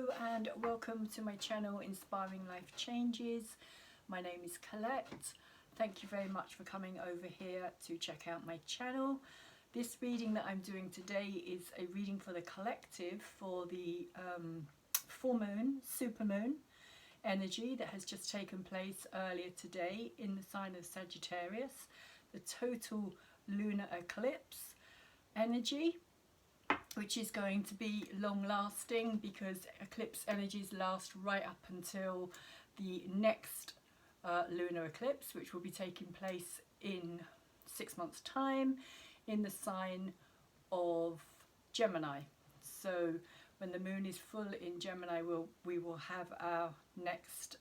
Hello and welcome to my channel Inspiring Life Changes. My name is Colette. Thank you very much for coming over here to check out my channel. This reading that I'm doing today is a reading for the collective for the full moon, supermoon energy that has just taken place earlier today in the sign of Sagittarius, the total lunar eclipse energy, which is going to be long lasting because eclipse energies last right up until the next lunar eclipse, which will be taking place in 6 months time in the sign of Gemini. So when the moon is full in Gemini, we will have our next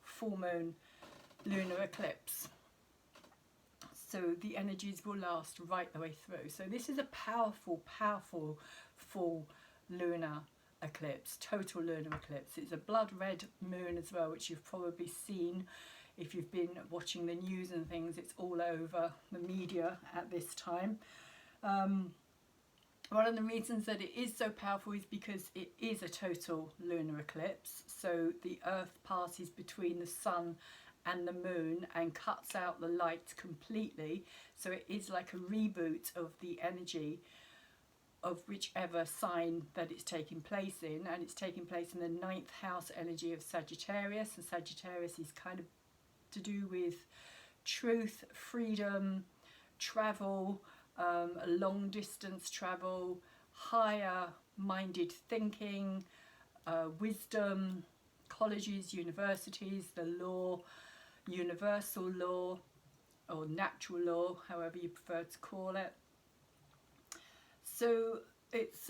full moon lunar eclipse. So the energies will last right the way through. So this is a powerful, powerful full lunar eclipse, total lunar eclipse. It's a blood red moon as well, which you've probably seen if you've been watching the news and things. It's all over the media at this time. One of the reasons that it is so powerful is because it is a total lunar eclipse. So the earth passes between the sun and the moon and cuts out the light completely, so it is like a reboot of the energy of whichever sign that it's taking place in, and it's taking place in the 9th house energy of Sagittarius, and Sagittarius is kind of to do with truth, freedom, travel, long distance travel, higher minded thinking, wisdom, colleges, universities, the law, universal law or natural law, however you prefer to call it. So it's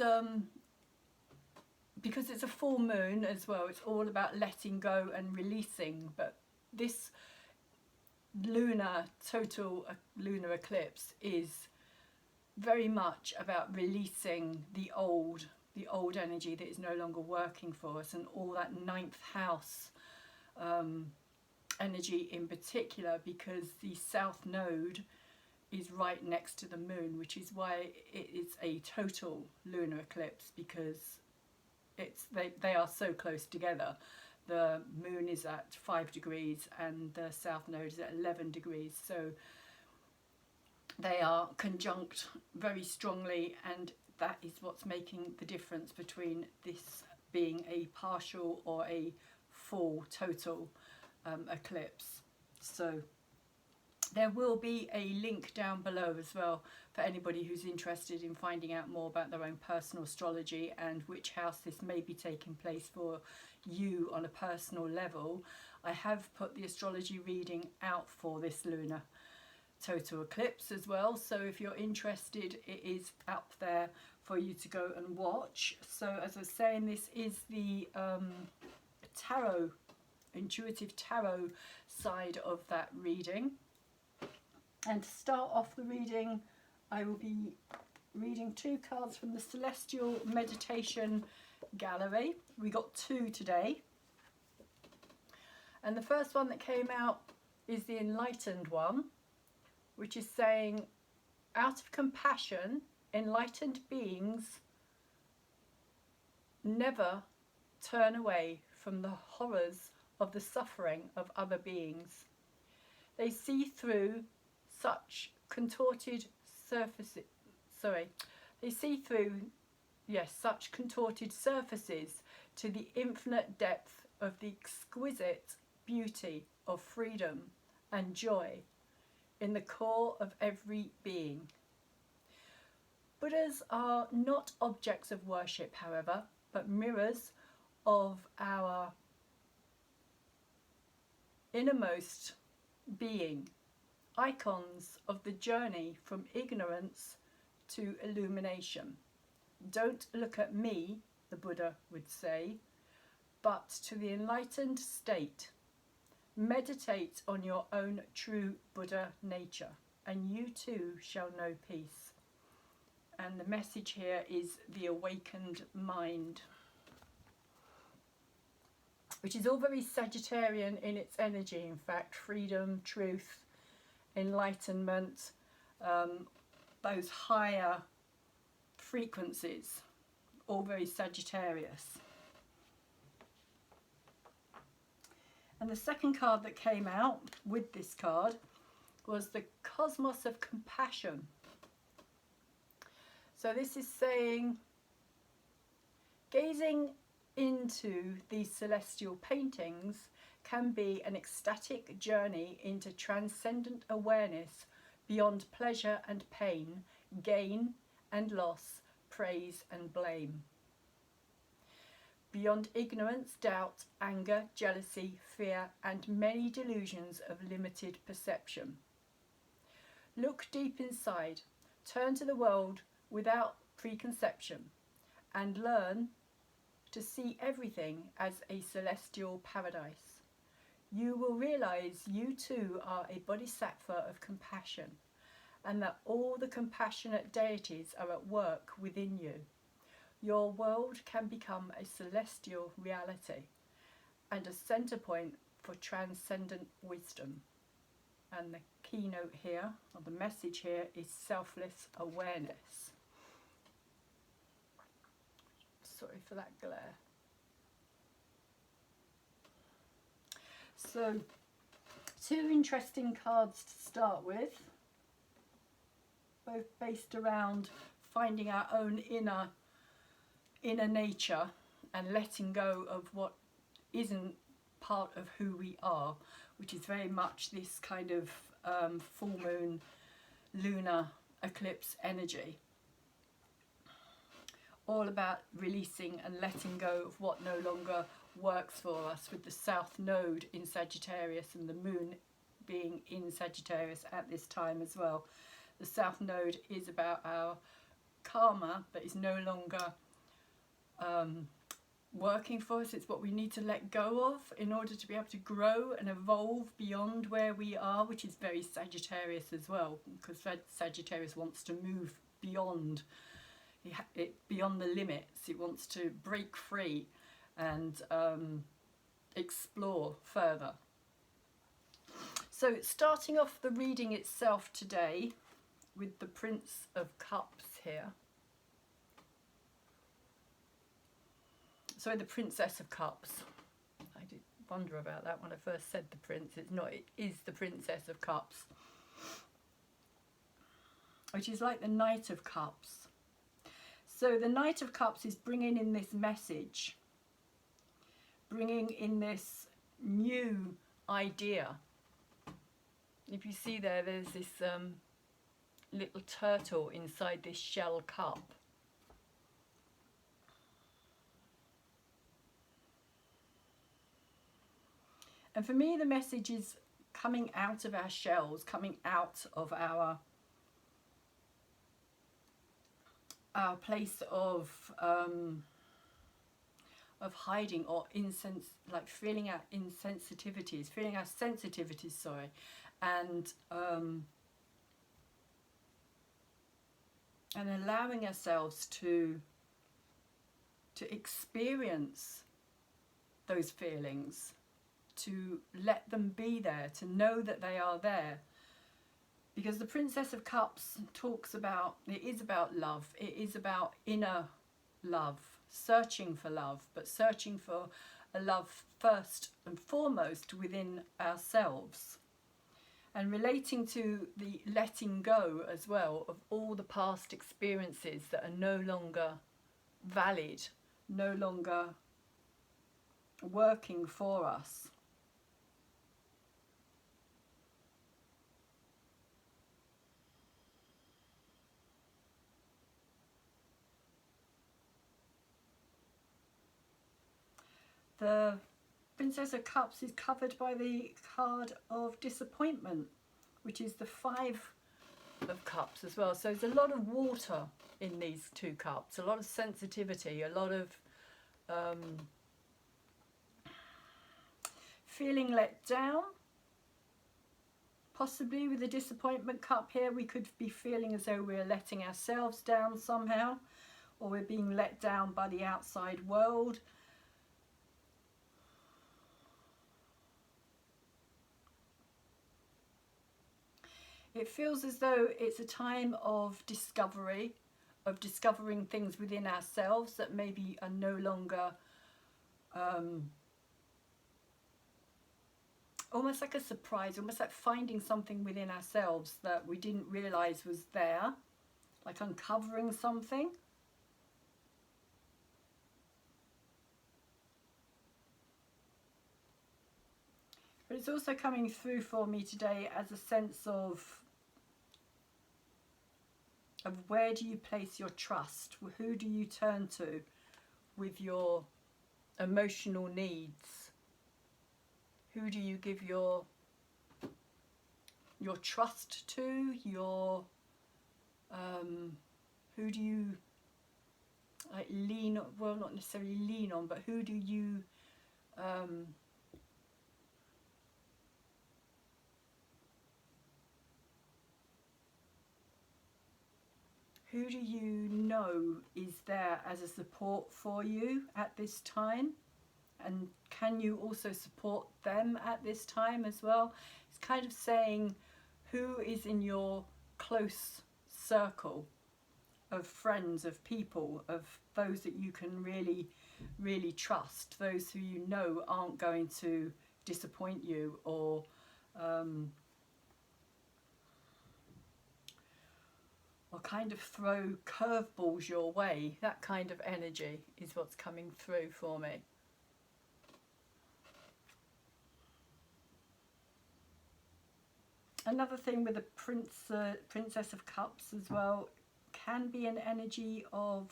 because it's a full moon as well, it's all about letting go and releasing. But this total lunar eclipse is very much about releasing the old energy that is no longer working for us, and all that 9th house energy in particular, because the south node is right next to the moon, which is why it is a total lunar eclipse, because they are so close together. The moon is at 5 degrees and the south node is at 11 degrees, so they are conjunct very strongly, and that is what's making the difference between this being a partial or a full total eclipse. So there will be a link down below as well for anybody who's interested in finding out more about their own personal astrology and which house this may be taking place for you on a personal level. I have put the astrology reading out for this lunar total eclipse as well, so if you're interested, it is up there for you to go and watch. So as I was saying, this is the intuitive tarot side of that reading. And to start off the reading, I will be reading 2 cards from the Celestial Meditation Gallery. We got 2 today, and the first one that came out is the Enlightened one, which is saying, out of compassion, enlightened beings never turn away from the horrors of the suffering of other beings. They see through such contorted surfaces, such contorted surfaces to the infinite depth of the exquisite beauty of freedom and joy in the core of every being. Buddhas are not objects of worship, however, but mirrors of our innermost being, icons of the journey from ignorance to illumination. Don't look at me, the Buddha would say, but to the enlightened state. Meditate on your own true Buddha nature, and you too shall know peace. And the message here is the awakened mind, which is all very Sagittarian in its energy. In fact, freedom, truth, enlightenment, those higher frequencies, all very Sagittarius. And the second card that came out with this card was the Cosmos of Compassion. So this is saying, gazing into these celestial paintings can be an ecstatic journey into transcendent awareness beyond pleasure and pain, gain and loss, praise and blame. Beyond ignorance, doubt, anger, jealousy, fear, and many delusions of limited perception. Look deep inside, turn to the world without preconception, and learn to see everything as a celestial paradise. You will realize you too are a bodhisattva of compassion, and that all the compassionate deities are at work within you. Your world can become a celestial reality and a center point for transcendent wisdom. And the keynote here, or the message here, is selfless awareness. Sorry for that glare. So, two interesting cards to start with, both based around finding our own inner nature and letting go of what isn't part of who we are, which is very much this kind of full moon lunar eclipse energy, all about releasing and letting go of what no longer works for us, with the south node in Sagittarius and the moon being in Sagittarius at this time as well. The south node is about our karma, but is no longer working for us. It's what we need to let go of in order to be able to grow and evolve beyond where we are, which is very Sagittarius as well, because Sagittarius wants to move beyond beyond the limits. It wants to break free and explore further. So starting off the reading itself today with the Prince of Cups here. Sorry, the Princess of Cups. I did wonder about that when I first said the Prince. It's not, it is the Princess of Cups, which is like the Knight of Cups. So the Knight of Cups is bringing in this message, bringing in this new idea. If you see there, there's this little turtle inside this shell cup. And for me, the message is coming out of our shells, coming out of our place of hiding, or like feeling our insensitivities, feeling our sensitivities, sorry, and allowing ourselves to experience those feelings, to let them be there, to know that they are there. Because the Princess of Cups talks about, it is about love, it is about inner love, searching for love, but searching for a love first and foremost within ourselves. And relating to the letting go as well of all the past experiences that are no longer valid, no longer working for us. The Princess of Cups is covered by the card of disappointment, which is the 5 of Cups as well. So there's a lot of water in these two cups, a lot of sensitivity, a lot of feeling let down. Possibly with the disappointment cup here, we could be feeling as though we're letting ourselves down somehow, or we're being let down by the outside world. It feels as though it's a time of discovery, of discovering things within ourselves that maybe are no longer almost like a surprise, almost like finding something within ourselves that we didn't realize was there, like uncovering something. But it's also coming through for me today as a sense of where do you place your trust? Who do you turn to with your emotional needs? Who do you give your trust to? Your who do you like lean on? Well, not necessarily lean on, but who do you who do you know is there as a support for you at this time? And can you also support them at this time as well? It's kind of saying who is in your close circle of friends, of people, of those that you can really, really trust, those who you know aren't going to disappoint you or kind of throw curveballs your way. That kind of energy is what's coming through for me. Another thing with the Princess of Cups as well can be an energy of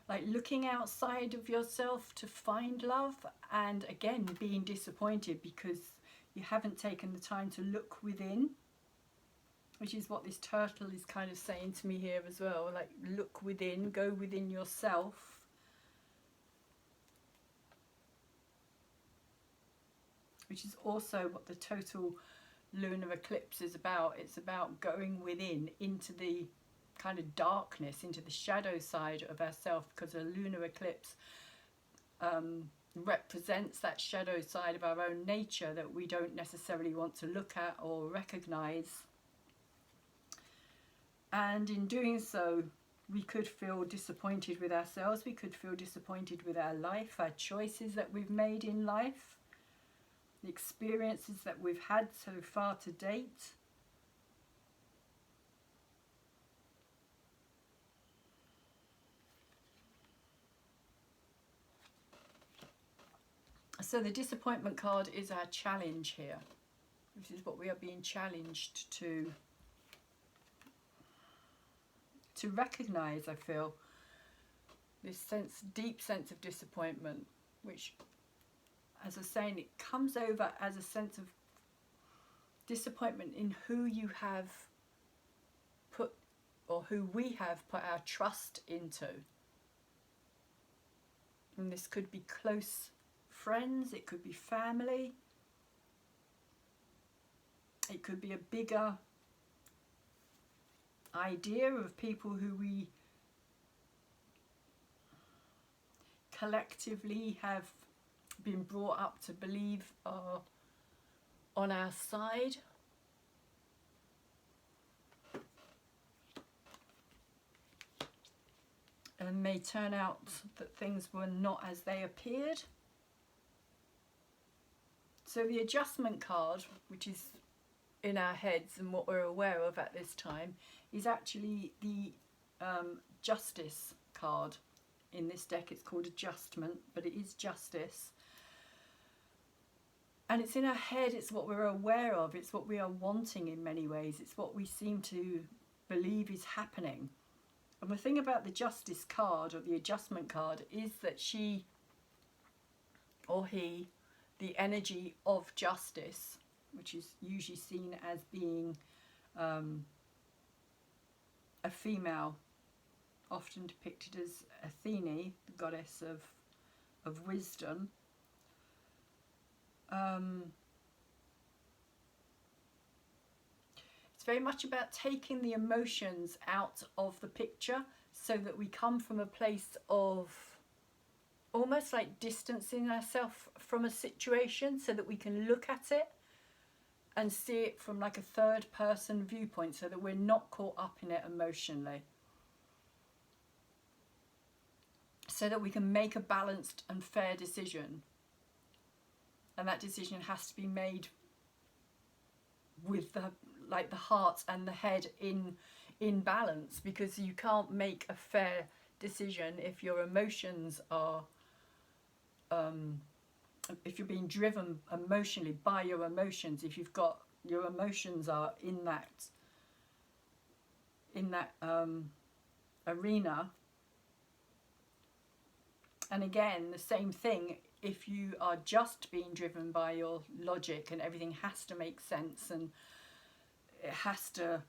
like looking outside of yourself to find love, and again being disappointed because you haven't taken the time to look within, which is what this turtle is kind of saying to me here as well. Like, look within, go within yourself. Which is also what the total lunar eclipse is about. It's about going within into the kind of darkness, into the shadow side of ourselves, because a lunar eclipse represents that shadow side of our own nature that we don't necessarily want to look at or recognize. And in doing so, we could feel disappointed with ourselves, we could feel disappointed with our life, our choices that we've made in life, the experiences that we've had so far to date. So the disappointment card is our challenge here. This is what we are being challenged to recognize, I feel. This sense, deep sense of disappointment, which, as I was saying, it comes over as a sense of disappointment in who you have put, or who we have put our trust into. And this could be close friends, it could be family, it could be a bigger idea of people who we collectively have been brought up to believe are on our side. And may turn out that things were not as they appeared. So the adjustment card, which is in our heads and what we're aware of at this time, is actually the justice card. In this deck it's called adjustment, but it is justice. And it's in our head, it's what we're aware of, it's what we are wanting in many ways, it's what we seem to believe is happening. And the thing about the justice card, or the adjustment card, is that she or he, the energy of justice, which is usually seen as being a female, often depicted as Athene, the goddess of wisdom. It's very much about taking the emotions out of the picture so that we come from a place of almost like distancing ourselves from a situation so that we can look at it and see it from like a third person viewpoint so that we're not caught up in it emotionally. so that we can make a balanced and fair decision. And that decision has to be made with the heart and the head in balance, because you can't make a fair decision if your emotions are if you're being driven emotionally by your emotions, if you've got your emotions are in that arena. And again, the same thing, if you are just being driven by your logic and everything has to make sense and it has to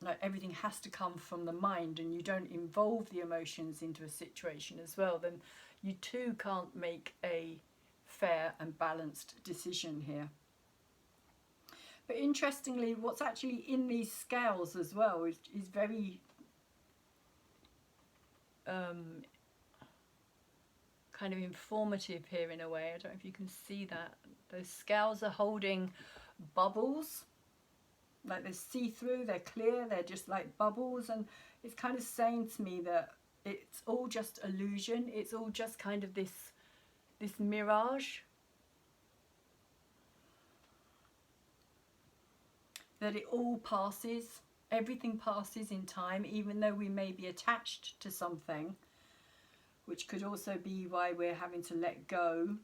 like everything has to come from the mind, and you don't involve the emotions into a situation as well, then you too can't make a fair and balanced decision here. But interestingly, what's actually in these scales as well is very kind of informative here in a way. I don't know if you can see that. Those scales are holding bubbles. Like they're see-through, they're clear, they're just like bubbles, and it's kind of saying to me that it's all just illusion, it's all just kind of this mirage, that it all passes, everything passes in time, even though we may be attached to something, which could also be why we're having to let go.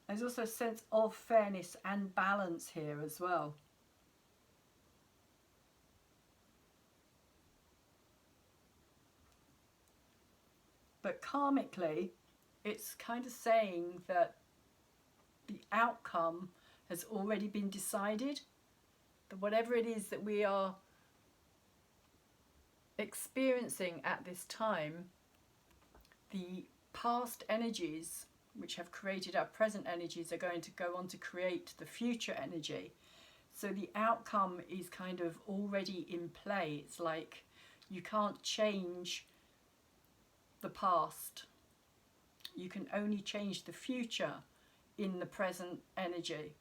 There's also a sense of fairness and balance here as well. But karmically, it's kind of saying that the outcome has already been decided. That whatever it is that we are experiencing at this time, the past energies which have created our present energies are going to go on to create the future energy. So the outcome is kind of already in play. It's like you can't change the past. You can only change the future in the present energy.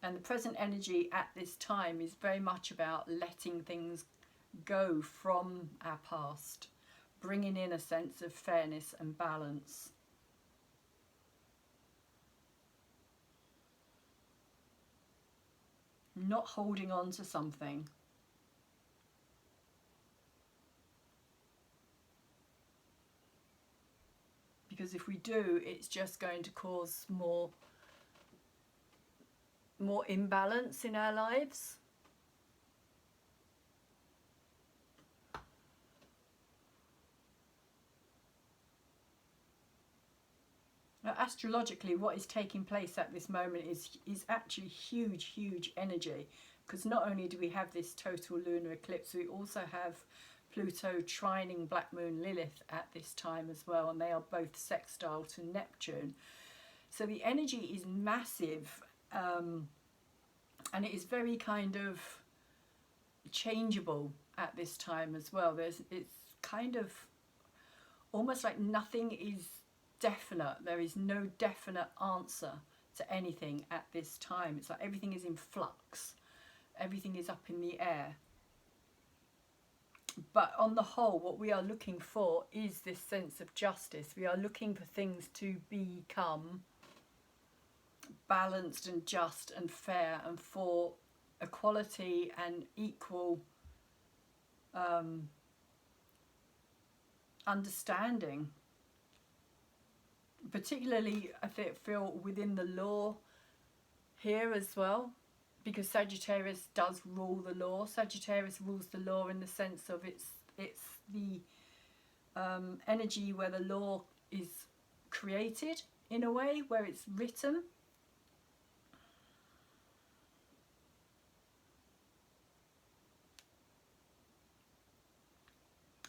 And the present energy at this time is very much about letting things go from our past, bringing in a sense of fairness and balance. Not holding on to something. Because if we do, it's just going to cause more imbalance in our lives. Now, astrologically, what is taking place at this moment is actually huge energy, because not only do we have this total lunar eclipse, we also have Pluto trining Black Moon Lilith at this time as well, and they are both sextile to Neptune. So the energy is massive. And it is very kind of changeable at this time as well. It's kind of almost like nothing is definite. There is no definite answer to anything at this time. It's like everything is in flux. Everything is up in the air. But on the whole, what we are looking for is this sense of justice. We are looking for things to become balanced and just and fair, and for equality and equal understanding, particularly I feel within the law here as well, because Sagittarius does rule the law. Sagittarius rules the law in the sense of it's the energy where the law is created in a way, where it's written.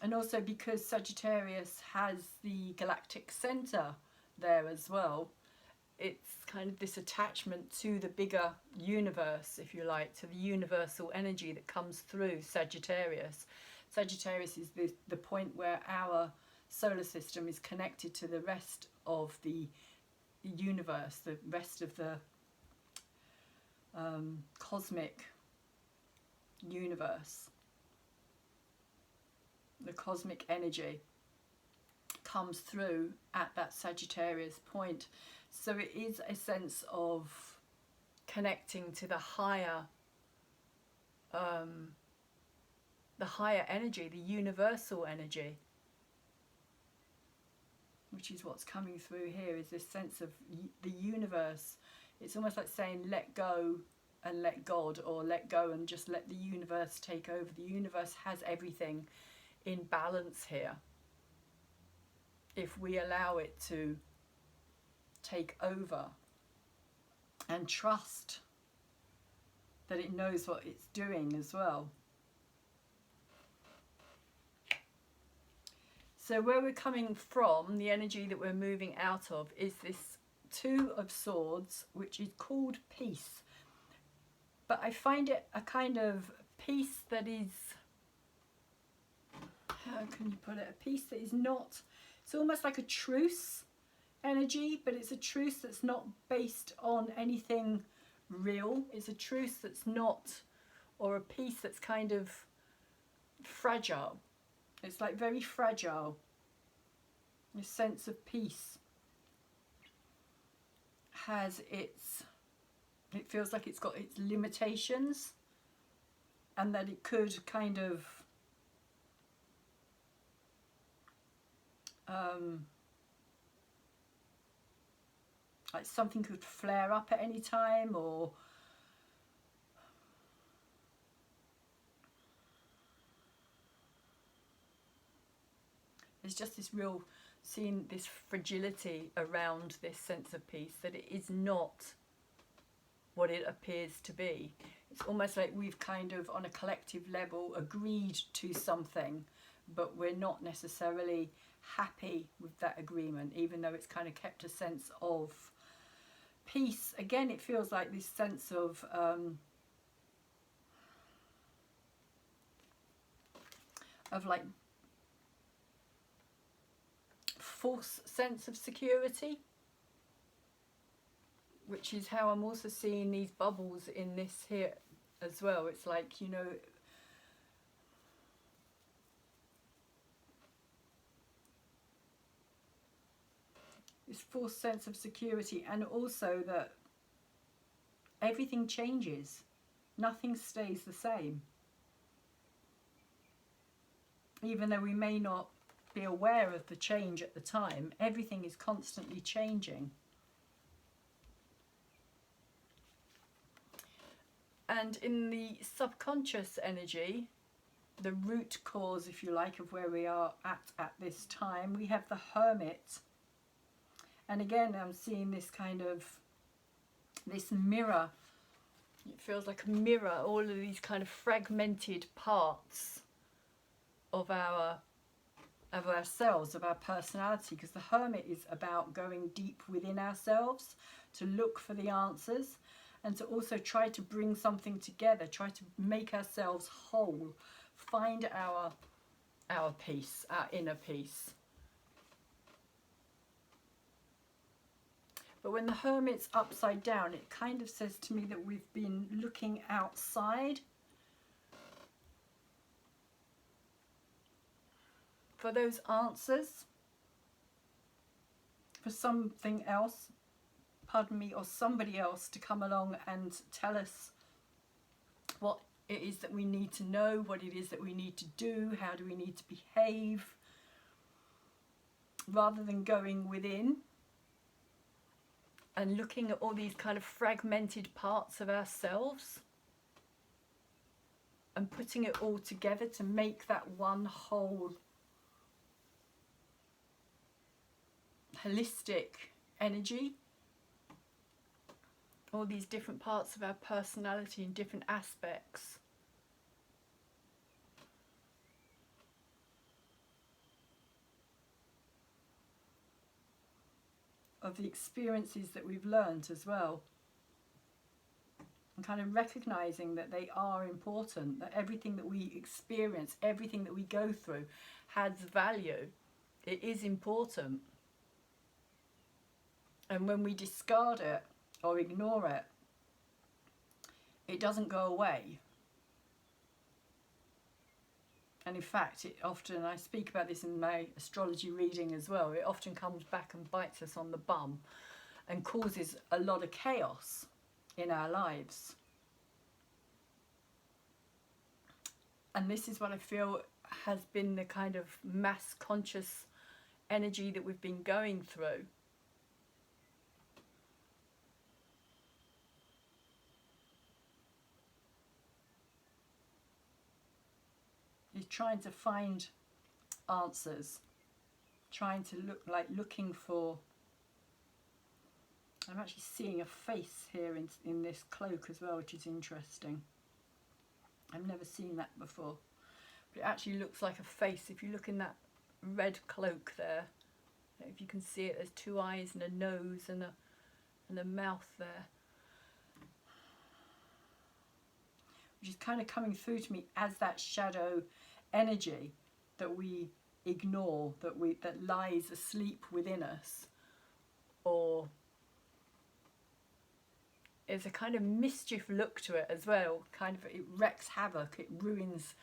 And also because Sagittarius has the galactic center there as well, it's kind of this attachment to the bigger universe, if you like, to the universal energy that comes through Sagittarius. Sagittarius is the point where our solar system is connected to the rest of the universe, the rest of the cosmic universe. The cosmic energy comes through at that Sagittarius point. So it is a sense of connecting to the higher energy, the universal energy, which is what's coming through here, is this sense of the universe. It's almost like saying let go and let God, or let go and just let the universe take over. The universe has everything in balance here, if we allow it to take over and trust that it knows what it's doing as well. So where we're coming from, the energy that we're moving out of, is this Two of Swords, which is called peace. But I find it a kind of peace that is, how can you put it, a peace that is not, it's almost like a truce energy, but it's a truce that's not based on anything real. It's a truce that's not, or a peace that's kind of fragile. It's like very fragile. This sense of peace has its, it feels like it's got its limitations, and that it could kind of like something could flare up at any time, or there's just this real, seeing this fragility around this sense of peace, that it is not what it appears to be. It's almost like we've kind of on a collective level agreed to something, but we're not necessarily happy with that agreement, even though it's kind of kept a sense of peace. Again, it feels like this sense of like false sense of security, which is how I'm also seeing these bubbles in this here as well. It's like, you know, this false sense of security, and also that everything changes, nothing stays the same, even though we may not be aware of the change at the time. Everything is constantly changing. And in the subconscious energy, the root cause, if you like, of where we are at this time, we have the Hermit. And again, I'm seeing this kind of, this mirror. It feels like a mirror, all of these kind of fragmented parts of ourselves, of our personality, because the Hermit is about going deep within ourselves to look for the answers, and to also try to bring something together, try to make ourselves whole, find our peace, our inner peace. But when the Hermit's upside down, it kind of says to me that we've been looking outside for those answers, for something else, pardon me, or somebody else to come along and tell us what it is that we need to know, what it is that we need to do, how do we need to behave, rather than going within and looking at all these kind of fragmented parts of ourselves and putting it all together to make that one whole holistic energy. All these different parts of our personality and different aspects. Of the experiences that we've learned as well. And kind of recognizing that they are important, that everything that we experience, everything that we go through has value. It is important. And when we discard it or ignore it, it doesn't go away. And in fact, it often, I speak about this in my astrology reading as well, it often comes back and bites us on the bum and causes a lot of chaos in our lives. And this is what I feel has been the kind of mass conscious energy that we've been going through. Is trying to find answers, trying to looking for. I'm actually seeing a face here in this cloak as well, which is interesting. I've never seen that before, but it actually looks like a face. If you look in that red cloak there, if you can see it, there's two eyes and a nose and a mouth there, which is kind of coming through to me as that shadow energy that we ignore, that lies asleep within us, or there's a kind of mischief look to it as well. Kind of, it wreaks havoc, it ruins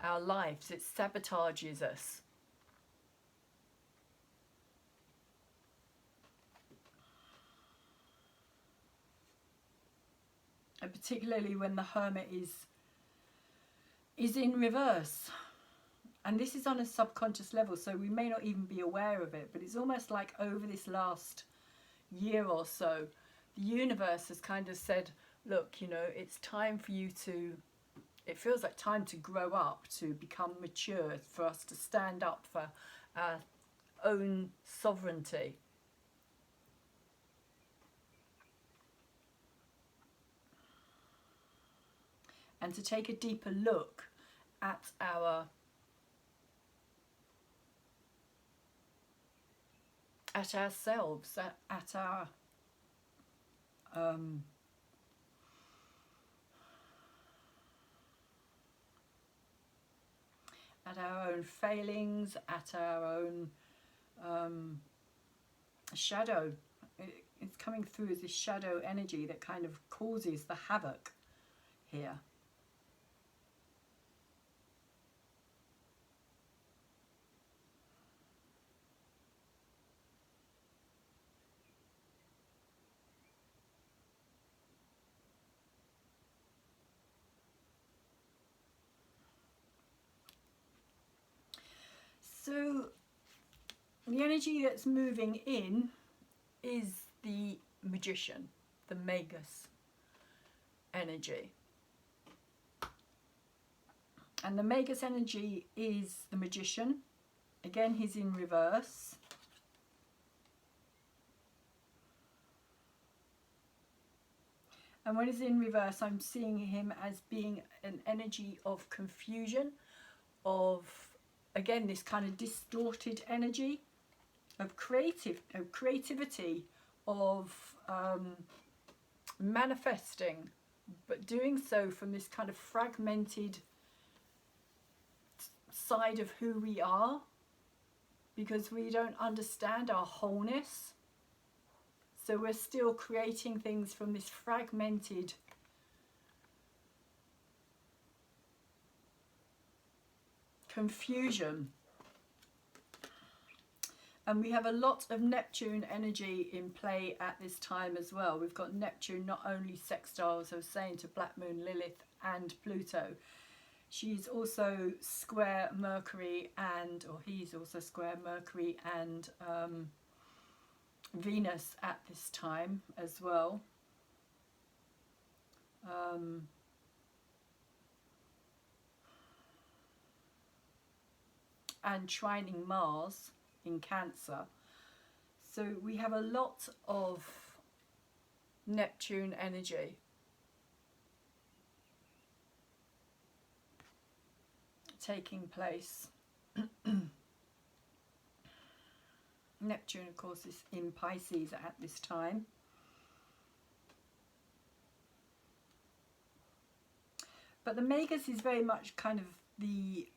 our lives, it sabotages us. And particularly when the Hermit is in reverse. And this is on a subconscious level, so we may not even be aware of it, but it's almost like over this last year or so, the universe has kind of said, look, you know, it's time for you to, it feels like time to grow up, to become mature, for us to stand up for our own sovereignty. And to take a deeper look at ourselves, at our own failings, at our own shadow. It's coming through as this shadow energy that kind of causes the havoc here. So the energy that's moving in is the Magician, the Magus energy. And the Magus energy is the Magician. Again, he's in reverse. And when he's in reverse, I'm seeing him as being an energy of confusion, of, again, this kind of distorted energy of creativity, of manifesting, but doing so from this kind of fragmented side of who we are, because we don't understand our wholeness. So we're still creating things from this fragmented confusion. And we have a lot of Neptune energy in play at this time as well. We've got Neptune not only sextile, as I was saying, to Black Moon, Lilith and Pluto. She's also square Mercury and, or he's also square Mercury and Venus at this time as well. And trining Mars in Cancer. So we have a lot of Neptune energy. Taking place. Neptune, of course, is in Pisces at this time. But the Magus is very much kind of the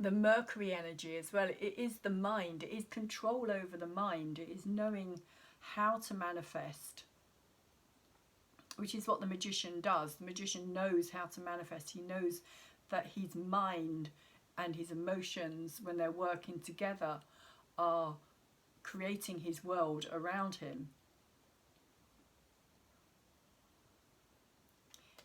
the Mercury energy as well. It is the mind. It is control over the mind. It is knowing how to manifest, which is what the magician does. The magician knows how to manifest. He knows that his mind and his emotions, when they're working together, are creating his world around him.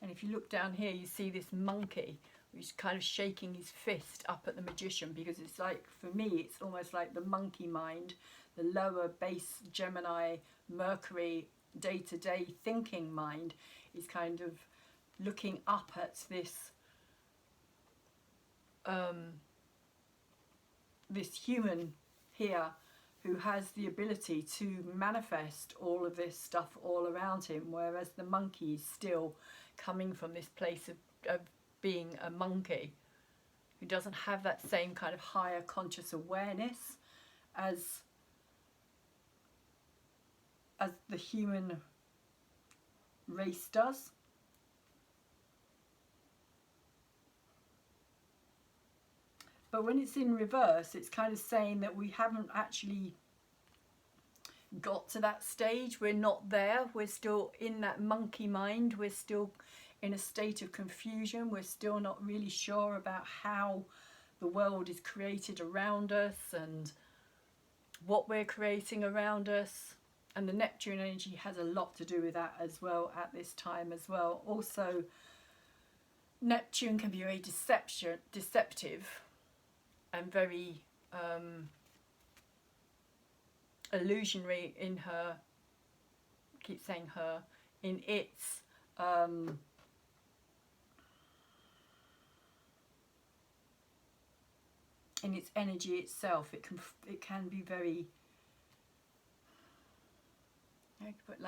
And if you look down here, you see this monkey, which is kind of shaking his fist up at the magician, because it's like, for me, it's almost like the monkey mind, the lower base Gemini, Mercury, day-to-day thinking mind is kind of looking up at this this human here who has the ability to manifest all of this stuff all around him, whereas the monkey is still coming from this place of being a monkey, who doesn't have that same kind of higher conscious awareness as the human race does. But when it's in reverse, it's kind of saying that we haven't actually got to that stage. We're not there. We're still in that monkey mind. We're still in a state of confusion. We're still not really sure about how the world is created around us and what we're creating around us. And the Neptune energy has a lot to do with that as well at this time as well. Also, Neptune can be very deceptive and very illusionary in her, I keep saying her, in its energy itself. It can be very, I could put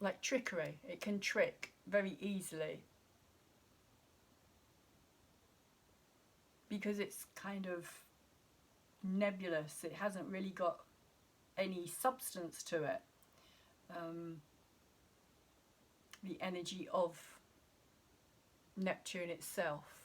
like trickery. It can trick very easily, because it's kind of nebulous. It hasn't really got any substance to it. The energy of Neptune itself.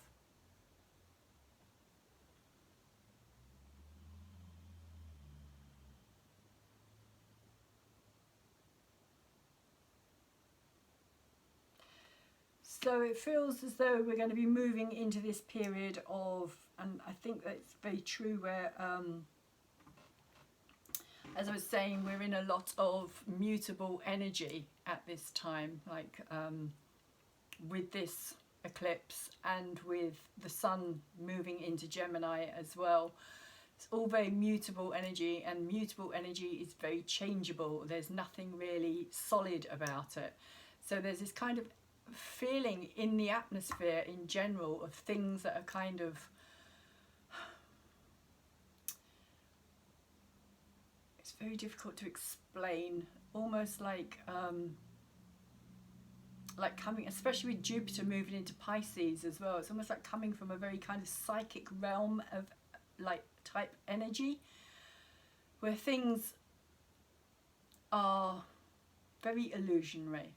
So it feels as though we're going to be moving into this period of, and I think that's very true, where, as I was saying, we're in a lot of mutable energy at this time, like with this eclipse and with the sun moving into Gemini as well. It's all very mutable energy, and mutable energy is very changeable. There's nothing really solid about it. So there's this kind of feeling in the atmosphere in general of things that are kind of, it's very difficult to explain, almost like coming, especially with Jupiter moving into Pisces as well, it's almost like coming from a very kind of psychic realm of like type energy, where things are very illusionary.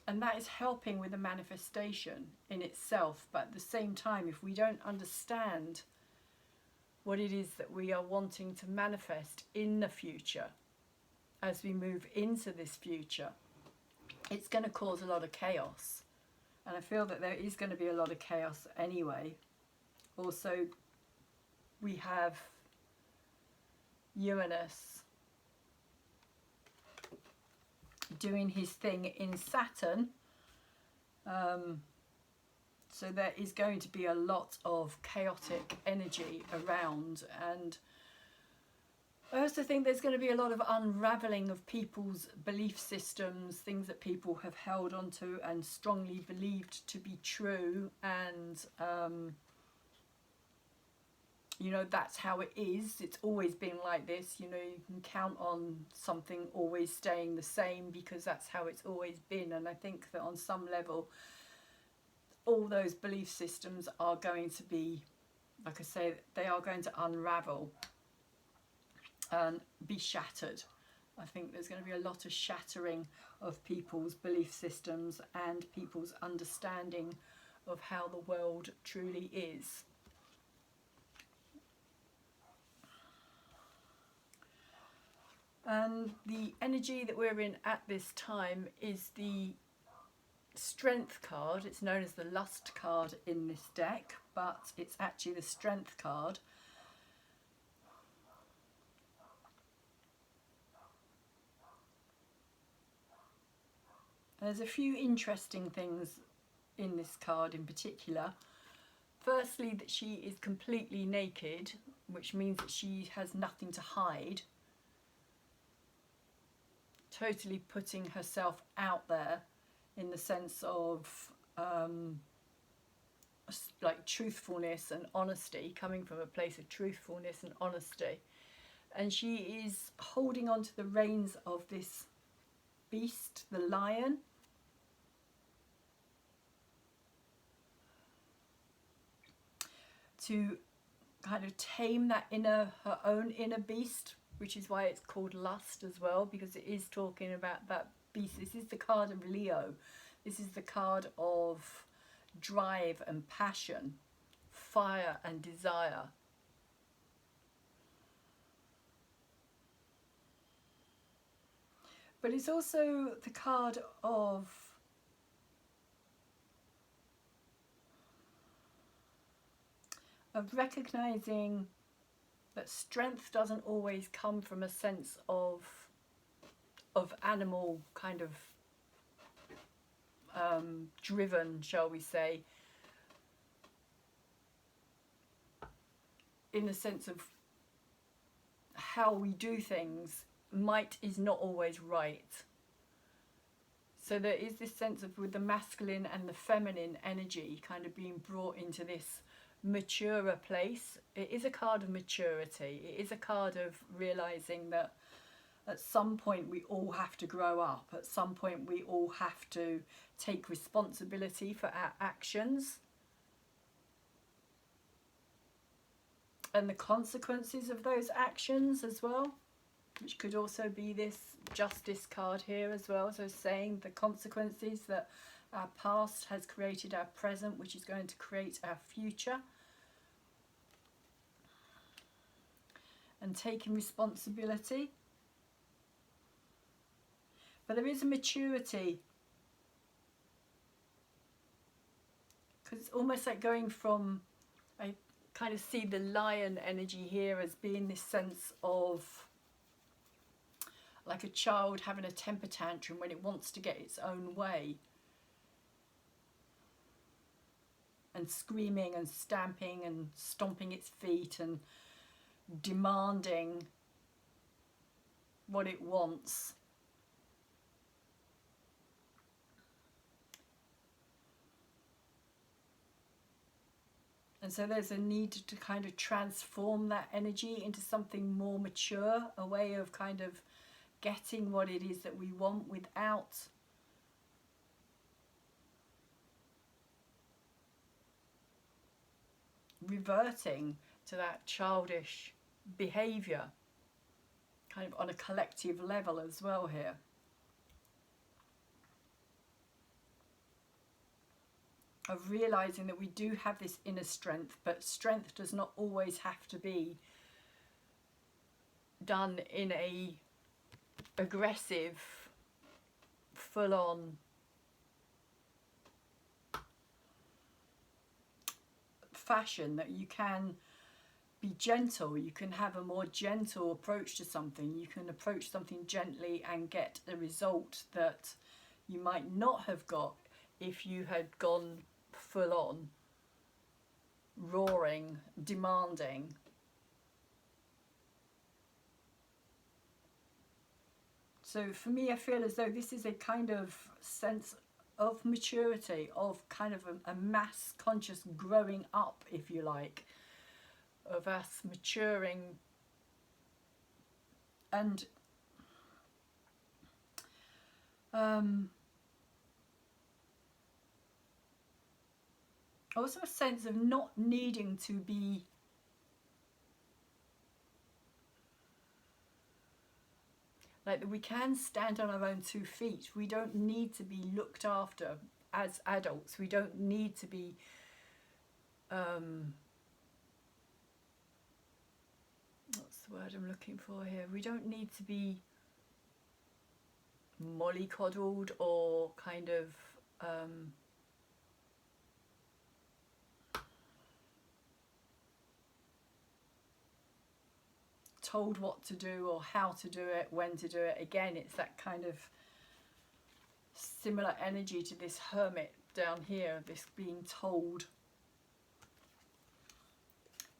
And that is helping with the manifestation in itself. But at the same time, if we don't understand what it is that we are wanting to manifest in the future, as we move into this future, it's going to cause a lot of chaos. And I feel that there is going to be a lot of chaos anyway. Also, we have Uranus doing his thing in Saturn, so there is going to be a lot of chaotic energy around, and I also think there's going to be a lot of unraveling of people's belief systems, things that people have held onto and strongly believed to be true, and you know, that's how it is. It's always been like this. You know, you can count on something always staying the same because that's how it's always been. And I think that on some level, all those belief systems are going to be, like I say, they are going to unravel and be shattered. I think there's going to be a lot of shattering of people's belief systems and people's understanding of how the world truly is. And the energy that we're in at this time is the Strength card. It's known as the Lust card in this deck, but it's actually the Strength card. There's a few interesting things in this card in particular. Firstly, that she is completely naked, which means that she has nothing to hide. Totally putting herself out there in the sense of like truthfulness and honesty, coming from a place of truthfulness and honesty. And she is holding on to the reins of this beast, the lion. To kind of tame that her own inner beast, which is why it's called Lust as well, because it is talking about that beast. This is the card of Leo. This is the card of drive and passion, fire and desire. But it's also the card of recognizing that strength doesn't always come from a sense of animal kind of driven, shall we say, in the sense of how we do things. Might is not always right. So there is this sense of, with the masculine and the feminine energy kind of being brought into this maturer place. It is a card of maturity. It is a card of realizing that at some point we all have to grow up. At some point we all have to take responsibility for our actions and the consequences of those actions as well, which could also be this Justice card here as well. So saying the consequences that our past has created our present, which is going to create our future. And taking responsibility. But there is a maturity. Because it's almost like going from, I kind of see the lion energy here as being this sense of like a child having a temper tantrum when it wants to get its own way. And screaming and stamping and stomping its feet and demanding what it wants. And so there's a need to kind of transform that energy into something more mature, a way of kind of getting what it is that we want without reverting to that childish behaviour, kind of on a collective level as well here. Of realising that we do have this inner strength, but strength does not always have to be done in a aggressive, full-on fashion. That you can be gentle, you can have a more gentle approach to something, you can approach something gently and get a result that you might not have got if you had gone full on, roaring, demanding. So for me, I feel as though this is a kind of sense of maturity, of kind of a mass conscious growing up, if you like, of us maturing and also a sense of not needing to be like that we can stand on our own 2 feet. We don't need to be looked after as adults. We don't need to be what's the word I'm looking for here? We don't need to be mollycoddled or kind of told what to do or how to do it, when to do it. Again, it's that kind of similar energy to this hermit down here, this being told.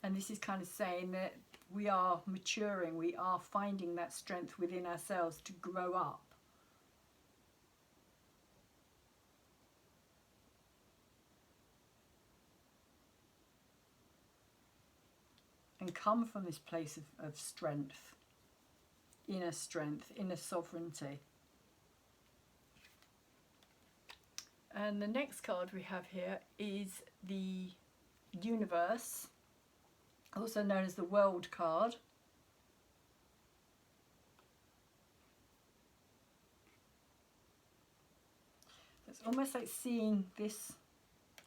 And this is kind of saying that we are maturing, we are finding that strength within ourselves to grow up. And come from this place of strength, inner sovereignty. And the next card we have here is the Universe, also known as the World card. It's almost like seeing this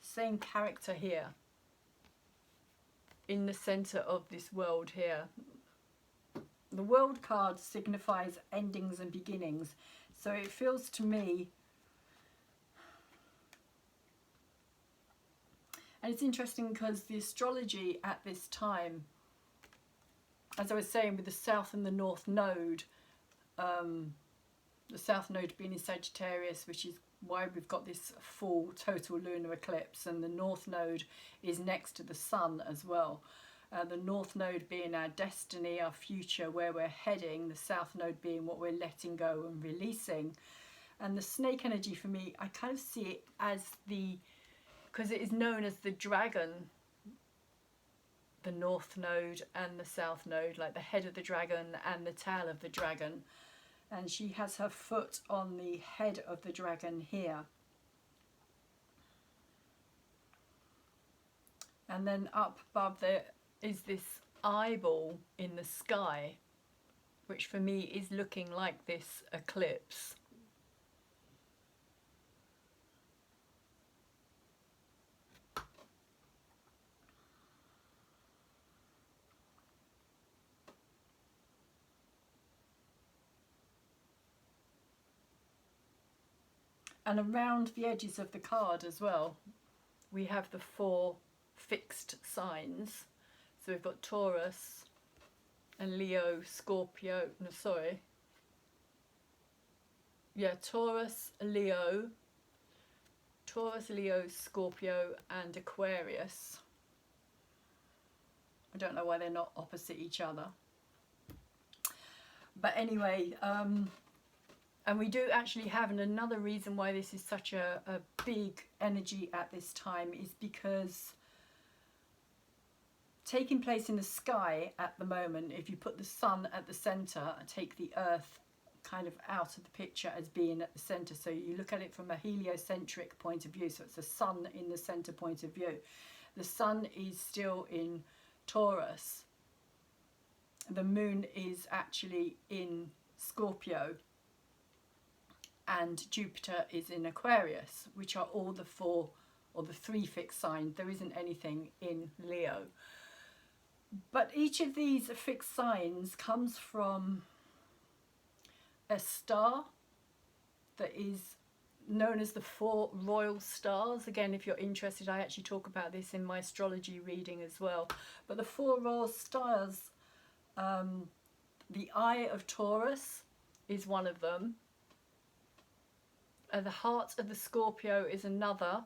same character here in the center of this world here. The World card signifies endings and beginnings, so it feels to me, and it's interesting because the astrology at this time, as I was saying, with the South and the North node, the South node being in Sagittarius, which is why we've got this full total lunar eclipse, and the North node is next to the Sun as well. The North node being our destiny, our future, where we're heading, the South node being what we're letting go and releasing. And the snake energy for me, I kind of see it as because it is known as the dragon, the North node and the South node, like the head of the dragon and the tail of the dragon. And she has her foot on the head of the dragon here. And then up above there is this eyeball in the sky, which for me is looking like this eclipse. And around the edges of the card as well, we have the 4 fixed signs. So we've got Taurus and Leo, Scorpio, no sorry. Yeah, Taurus, Leo, Scorpio and Aquarius. I don't know why they're not opposite each other. But anyway, and we do actually have, and another reason why this is such a big energy at this time is because taking place in the sky at the moment, if you put the sun at the centre and take the earth kind of out of the picture as being at the centre, so you look at it from a heliocentric point of view, so it's the sun in the centre point of view. The sun is still in Taurus, the moon is actually in Scorpio, and Jupiter is in Aquarius, which are all the 4 or the 3 fixed signs. There isn't anything in Leo. But each of these fixed signs comes from a star that is known as the 4 royal stars. Again, if you're interested, I actually talk about this in my astrology reading as well. But the 4 royal stars, the Eye of Taurus is one of them. The heart of the Scorpio is another,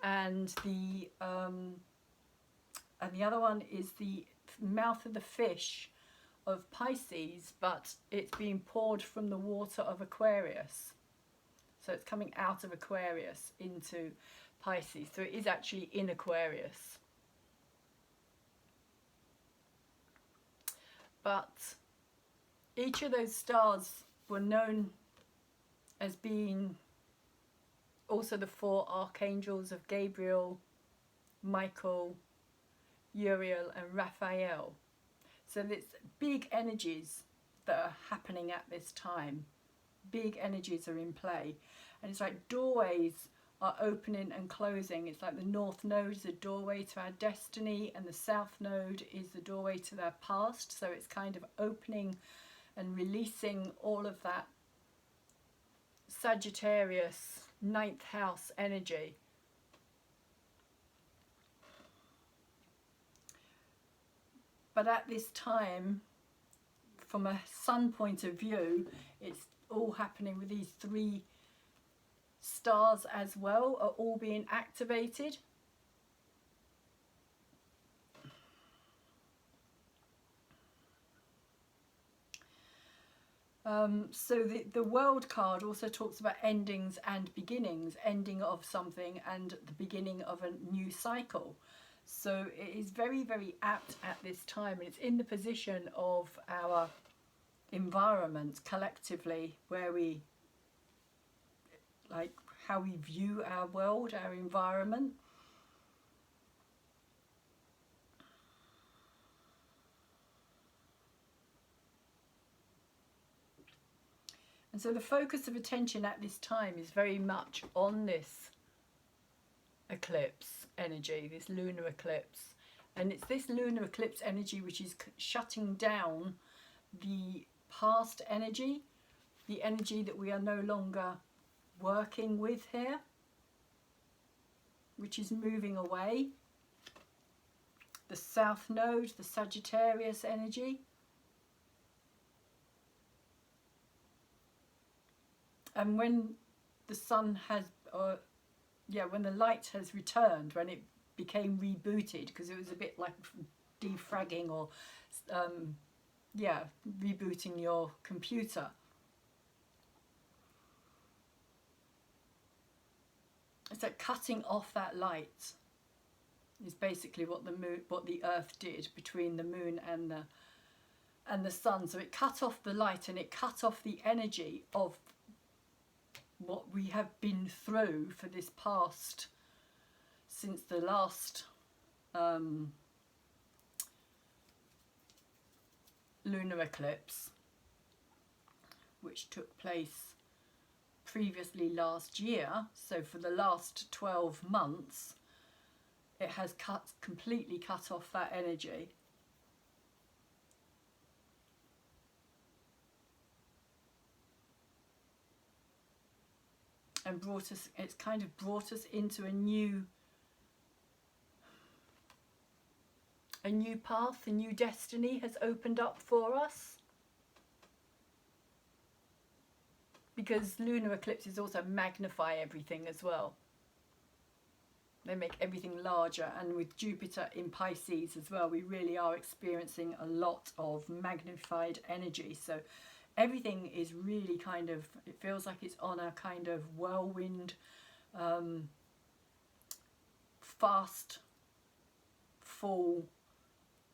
and the other one is the mouth of the fish of Pisces, but it's being poured from the water of Aquarius, so it's coming out of Aquarius into Pisces, so it is actually in Aquarius. But each of those stars were known as being also the 4 archangels of Gabriel, Michael, Uriel and Raphael. So there's big energies that are happening at this time. Big energies are in play. and it's like doorways are opening and closing. It's like the north node is a doorway to our destiny, and the south node is the doorway to their past. So it's kind of opening and releasing all of that Sagittarius 9th house energy. But at this time, from a sun point of view, it's all happening with these 3 stars as well, are all being activated. So the World card also talks about endings and beginnings, ending of something and the beginning of a new cycle. So it is very, very apt at this time, and it's in the position of our environment collectively, where we, like, how we view our world, our environment. And so the focus of attention at this time is very much on this eclipse energy, this lunar eclipse. And it's this lunar eclipse energy which is shutting down the past energy, the energy that we are no longer working with here, which is moving away. The south node, the Sagittarius energy. And when the sun has, when the light has returned, when it became rebooted, because it was a bit like defragging or, rebooting your computer. It's like cutting off that light is basically what the Earth did between the moon and the sun. So it cut off the light, and it cut off the energy of what we have been through for this past, since the last lunar eclipse, which took place previously last year. So for the last 12 months it has completely cut off that energy. And it's kind of brought us into a new path, a new destiny has opened up for us. Because lunar eclipses also magnify everything as well. They make everything larger, and with Jupiter in Pisces as well, we really are experiencing a lot of magnified energy. So everything is really kind of, it feels like it's on a kind of whirlwind, fast fall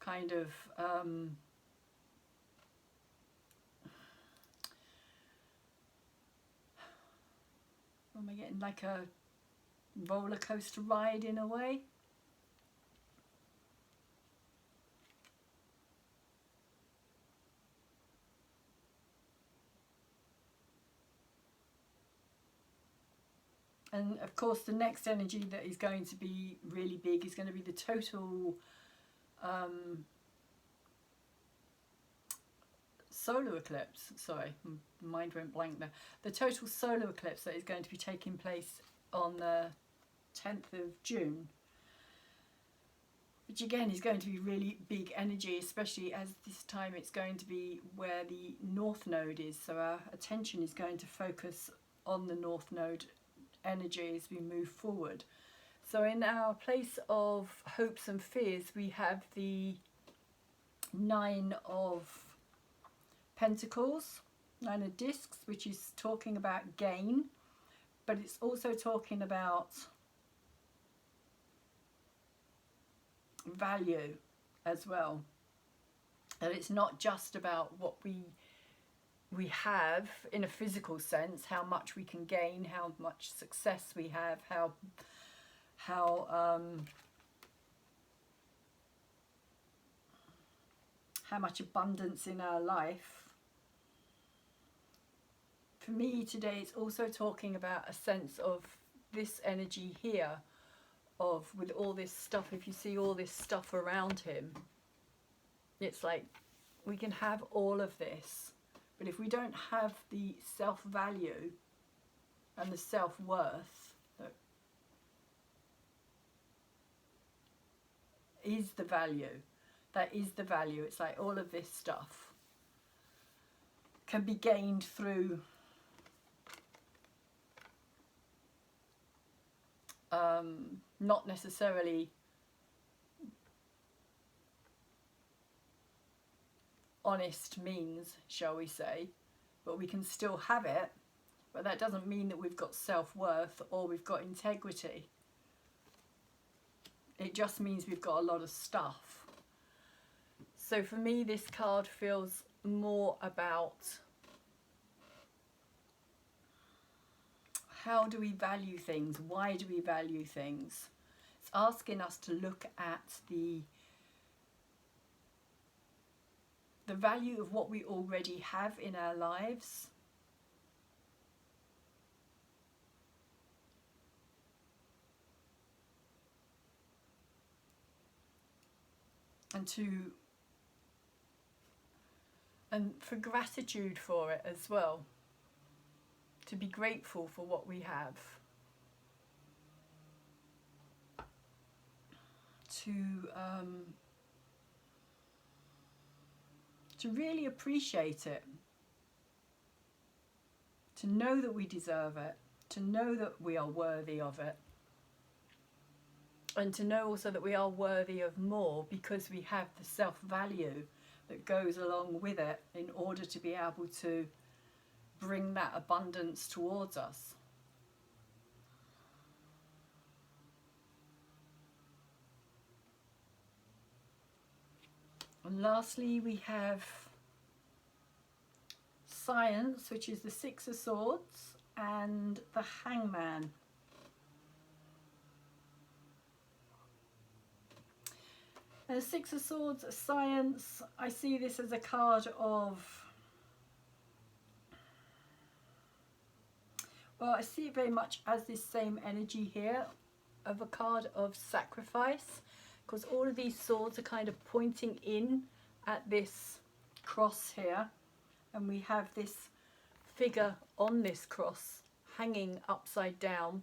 kind of am I getting like a roller coaster ride in a way? And of course the next energy that is going to be really big is going to be the total solar eclipse. Sorry, my mind went blank there. The total solar eclipse that is going to be taking place on the 10th of June. Which again is going to be really big energy, especially as this time it's going to be where the North Node is. So our attention is going to focus on the North Node energy as we move forward. So in our place of hopes and fears, we have the Nine of Pentacles, Nine of Discs, which is talking about gain, but it's also talking about value as well. And it's not just about what we have in a physical sense, how much we can gain, how much success we have, how much abundance in our life, For me today, it's also talking about a sense of this energy here, of with all this stuff, if you see all this stuff around him, it's like we can have all of this, but if we don't have the self-value and the self-worth that is the value, that is the value, it's like all of this stuff can be gained through not necessarily honest means, shall we say, but we can still have it, but that doesn't mean that we've got self-worth or we've got integrity. It just means we've got a lot of stuff. So for me, this card feels more about how do we value things? Why do we value things? It's asking us to look at the value of what we already have in our lives, and for gratitude for it as well, to be grateful for what we have, to really appreciate it, to know that we deserve it, to know that we are worthy of it, and to know also that we are worthy of more because we have the self-value that goes along with it in order to be able to bring that abundance towards us. And lastly, we have Science, which is the Six of Swords, and the Hangman. And the Six of Swords, Science, I see this as a card of, well, I see it very much as this same energy here of a card of sacrifice, because all of these swords are kind of pointing in at this cross here, and we have this figure on this cross hanging upside down.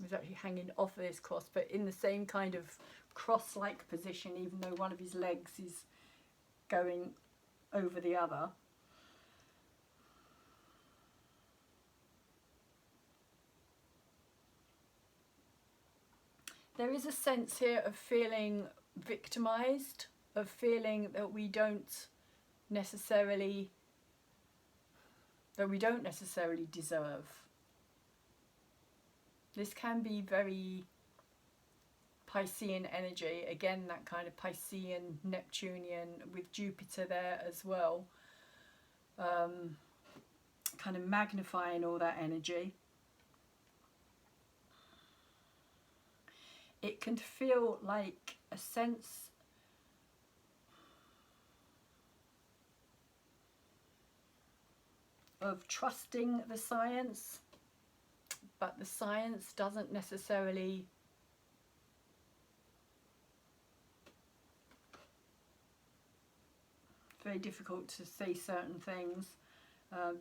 He's actually hanging off of this cross, but in the same kind of cross-like position, even though one of his legs is going over the other. There is a sense here of feeling victimized, of feeling that we don't necessarily deserve. This can be very Piscean energy, again that kind of Piscean, Neptunian with Jupiter there as well, kind of magnifying all that energy. It can feel like a sense of trusting the science, but the science doesn't necessarily very difficult to say certain things,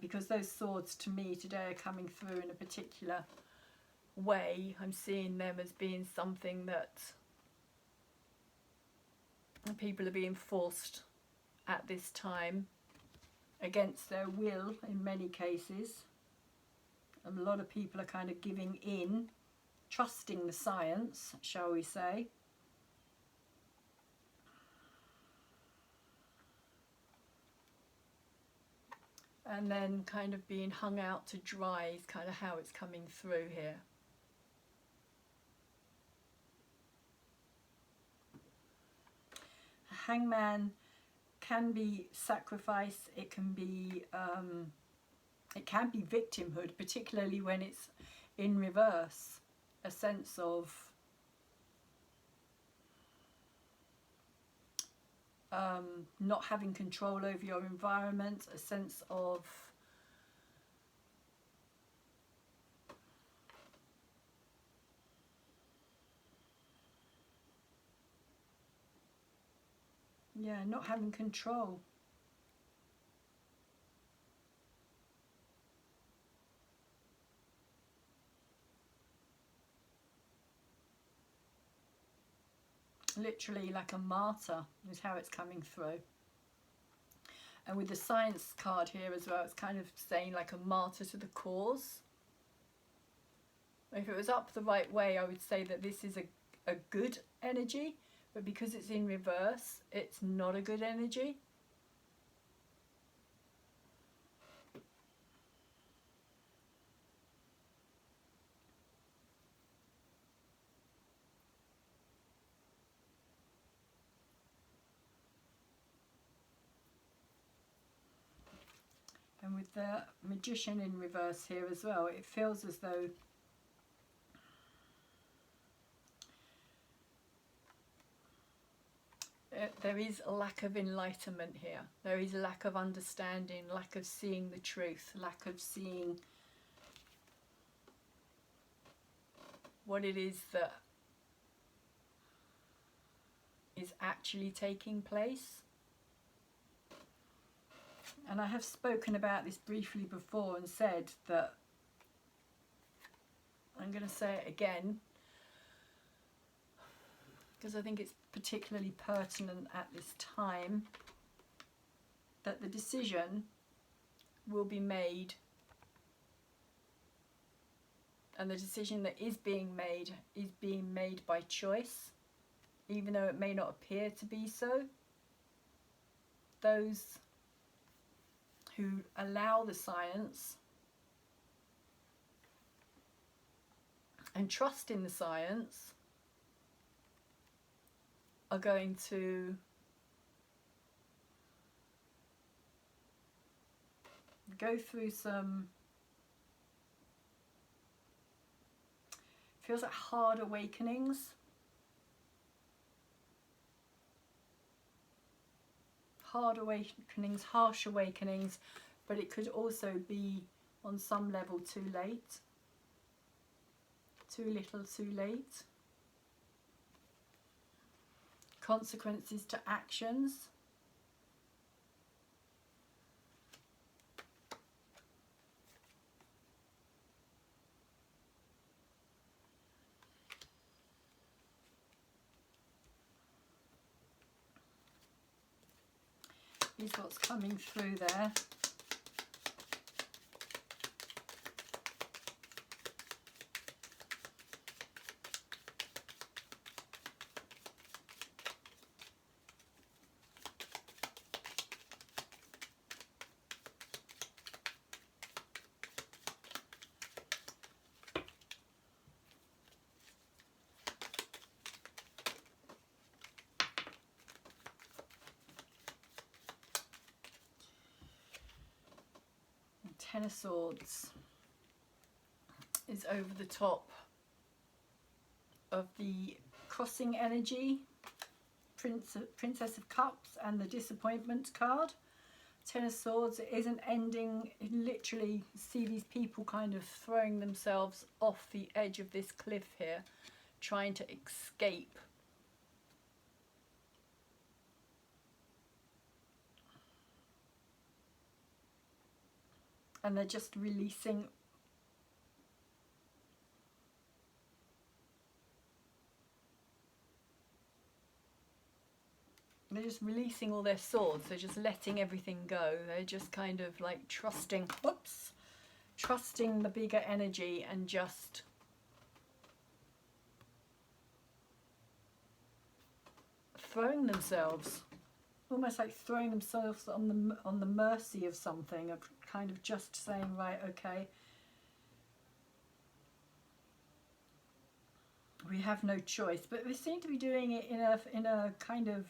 because those swords to me today are coming through in a particular way. I'm seeing them as being something that people are being forced at this time against their will in many cases. A lot of people are kind of giving in, trusting the science, shall we say. And then kind of being hung out to dry is kind of how it's coming through here. A hangman can be sacrifice, it can be victimhood, particularly when it's in reverse. A sense of not having control over your environment, a sense of Yeah, not having control. Literally like a martyr is how it's coming through. And with the Science card here as well, it's kind of saying like a martyr to the cause. If it was up the right way, I would say that this is a good energy, but because it's in reverse, it's not a good energy. And with the Magician in reverse here as well, it feels as though there is a lack of enlightenment here. There is a lack of understanding, lack of seeing the truth, lack of seeing what it is that is actually taking place. And I have spoken about this briefly before and said that, I'm going to say it again, because I think it's particularly pertinent at this time, that the decision will be made, and the decision that is being made by choice, even though it may not appear to be so. Those who allow the science and trust in the science are going to go through some, feels like hard awakenings. Hard awakenings, harsh awakenings, but it could also be on some level too late. Too little, too late. Consequences to actions. Is what's coming through there. Ten of Swords is over the top of the crossing energy, Princess of Cups and the Disappointment card. Ten of Swords, it isn't ending. You literally see these people kind of throwing themselves off the edge of this cliff here, trying to escape. And they're just releasing all their swords. They're just letting everything go. They're just kind of like trusting, trusting the bigger energy and just throwing themselves, almost like throwing themselves on the mercy of something, of kind of just saying, right, okay, we have no choice. But they seem to be doing it in a kind of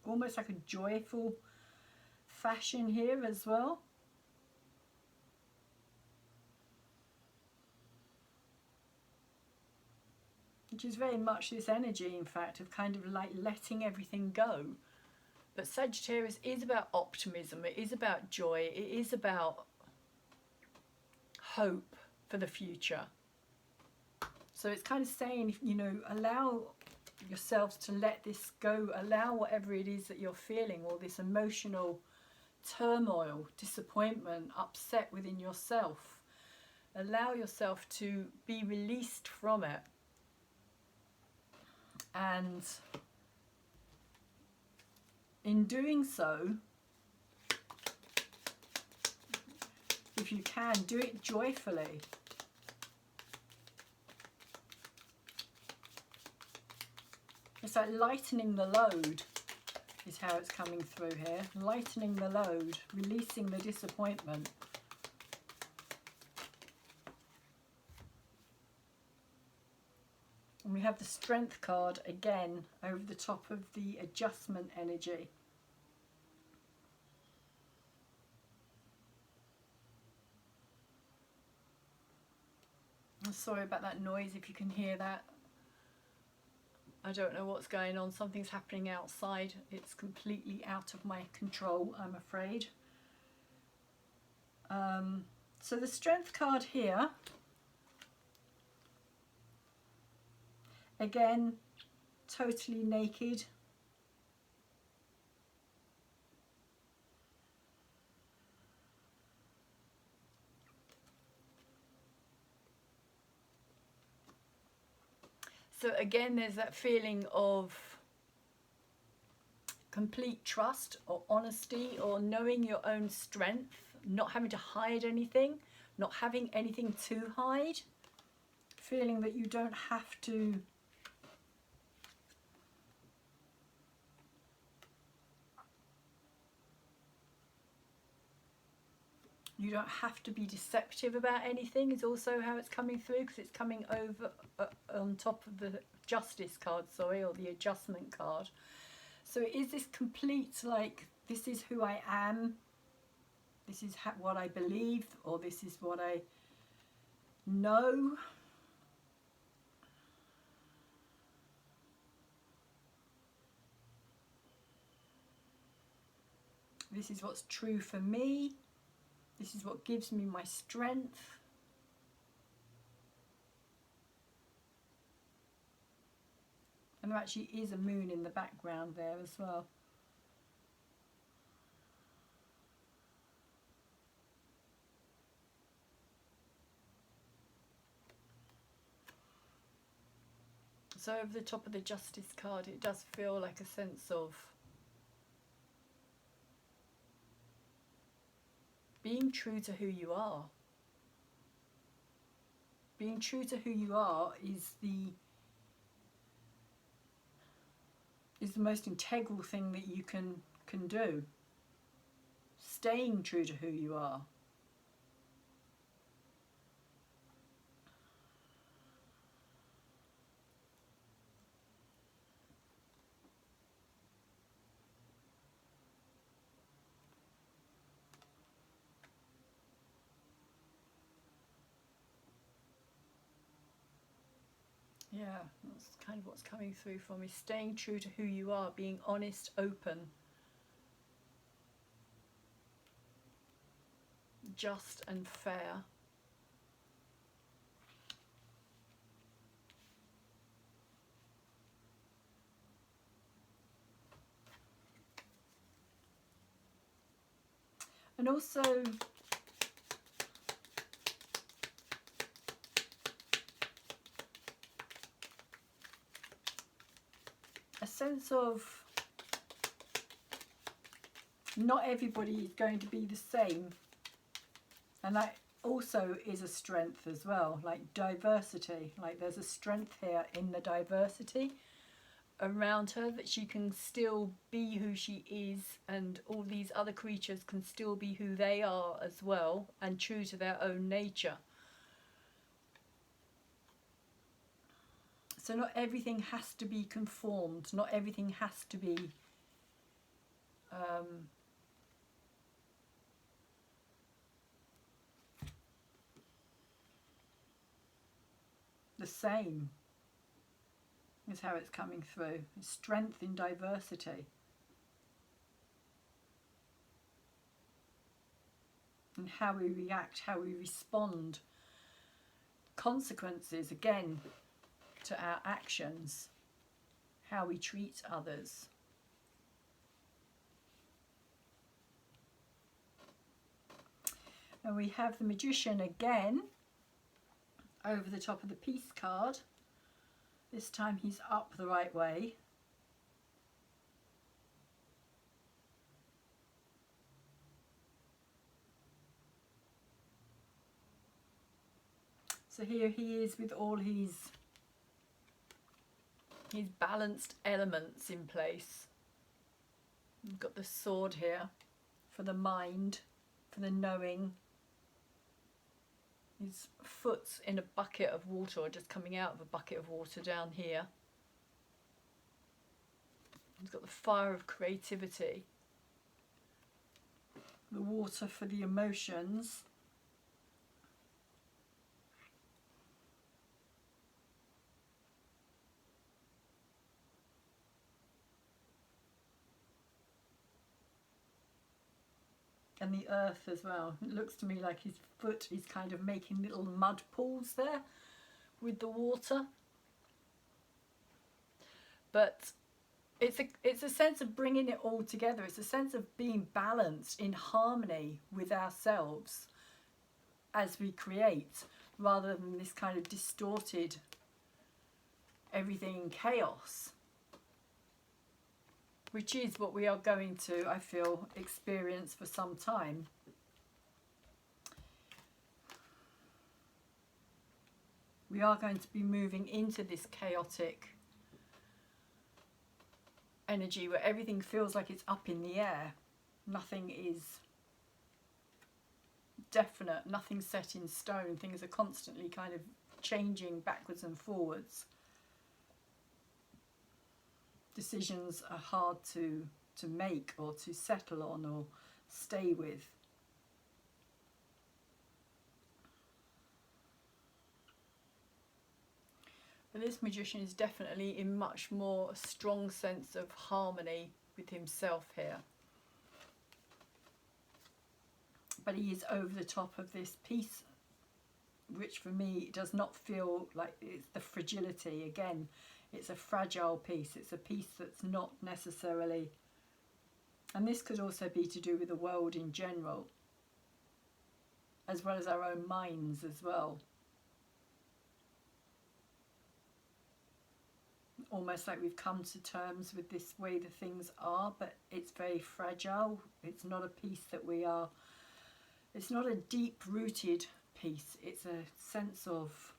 almost like a joyful fashion here as well. Which is very much this energy, in fact, of kind of like letting everything go. But Sagittarius is about optimism, it is about joy, it is about hope for the future. So it's kind of saying, you know, allow yourselves to let this go. Allow whatever it is that you're feeling, all this emotional turmoil, disappointment, upset within yourself. Allow yourself to be released from it. And in doing so, if you can, do it joyfully. It's like lightening the load is how it's coming through here. Lightening the load, releasing the disappointment. And we have the Strength card again over the top of the adjustment energy. I'm sorry about that noise if you can hear that. I don't know what's going on. Something's happening outside. It's completely out of my control, I'm afraid. So the Strength card here, again, totally naked. So again, there's that feeling of complete trust or honesty, or knowing your own strength, not having to hide anything, not having anything to hide, feeling that you don't have to be deceptive about anything is also how it's coming through, because it's coming over on top of the Justice card, sorry, or the Adjustment card. So it is this complete, like, this is who I am, this is what I believe, or this is what I know. This is what's true for me. This is what gives me my strength. And there actually is a moon in the background there as well. So over the top of the Justice card, it does feel like a sense of being true to who you are. Being true to who you are is the most integral thing that you can do. Staying true to who you are. Yeah, that's kind of what's coming through for me. Staying true to who you are, being honest, open, just and fair. And also a sense of not everybody is going to be the same, and that also is a strength as well, like diversity. Like there's a strength here in the diversity around her, that she can still be who she is, and all these other creatures can still be who they are as well, and true to their own nature. So not everything has to be conformed, not everything has to be the same, is how it's coming through. Strength in diversity. And how we react, how we respond. Consequences, again, to our actions. how we treat others. And we have the Magician again over the top of the Peace card. This time he's up the right way. So here he is with all his balanced elements in place. We've got the sword here for the mind, for the knowing. His foot's in a bucket of water, or just coming out of a bucket of water down here. He's got the fire of creativity. The water for the emotions. And the earth as well. It looks to me like his foot is kind of making little mud pools there with the water. But it's a sense of bringing it all together. It's a sense of being balanced, in harmony with ourselves as we create, rather than this kind of distorted everything in chaos, which is what we are going to, I feel, experience for some time. We are going to be moving into this chaotic energy where everything feels like it's up in the air. Nothing is definite, nothing set in stone. Things are constantly kind of changing backwards and forwards. Decisions are hard to make or to settle on or stay with. But this Magician is definitely in much more a strong sense of harmony with himself here. But he is over the top of this piece, which for me does not feel like it's the fragility. Again, it's a fragile piece. It's a piece that's not necessarily, and this could also be to do with the world in general, as well as our own minds as well. Almost like we've come to terms with this way the things are, but it's very fragile. It's not a piece that we are, it's not a deep-rooted piece. It's a sense of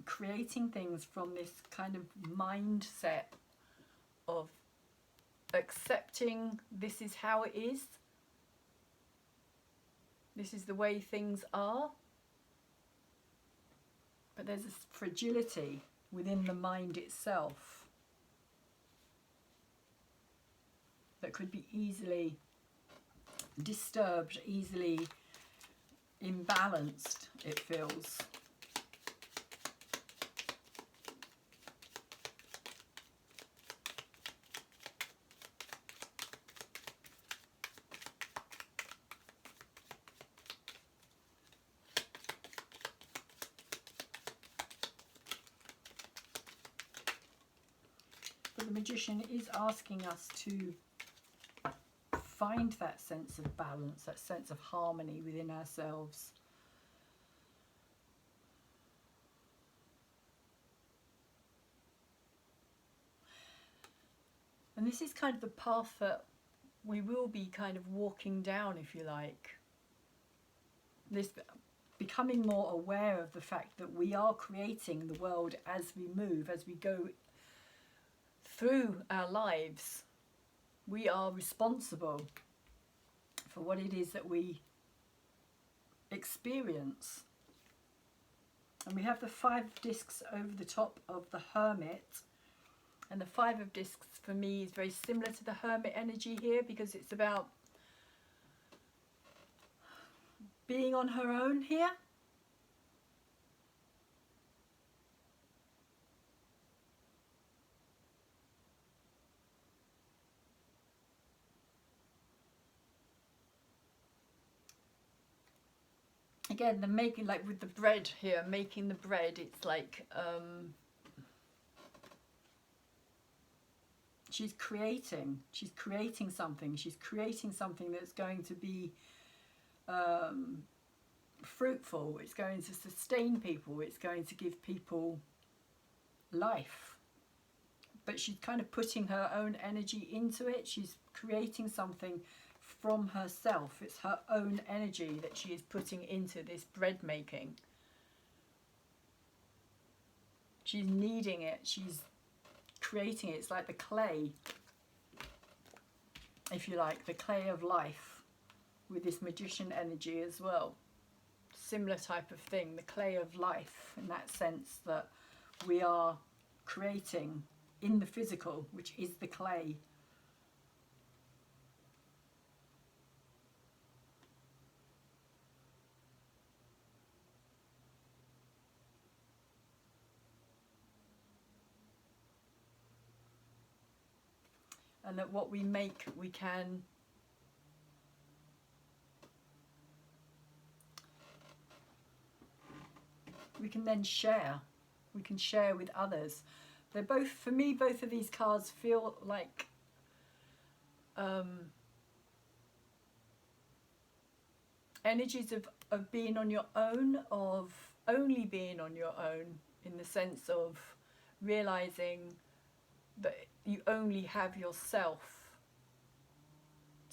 creating things from this kind of mindset of accepting this is how it is. This is the way things are. But there's this fragility within the mind itself that could be easily disturbed, easily imbalanced, it feels. But the Magician is asking us to find that sense of balance, that sense of harmony within ourselves. And this is kind of the path that we will be kind of walking down, if you like. This becoming more aware of the fact that we are creating the world as we move, as we go through our lives. We are responsible for what it is that we experience. And we have the 5 discs over the top of the Hermit. And the 5 of discs for me is very similar to the Hermit energy here, because it's about being on her own here. again, the making, like with the bread here, making the bread, it's like she's creating something. She's creating something that's going to be fruitful. It's going to sustain people. It's going to give people life. But she's kind of putting her own energy into it. She's creating something from herself. It's her own energy that she is putting into this bread making. She's kneading it. She's creating it. It's like the clay, if you like, the clay of life, with this magician energy as well. Similar type of thing, the clay of life, in that sense that we are creating in the physical, which is the clay. And that what we make, we can then share. We can share with others. They're both, for me, both of these cards feel like energies of being on your own, of only being on your own, in the sense of realizing that you only have yourself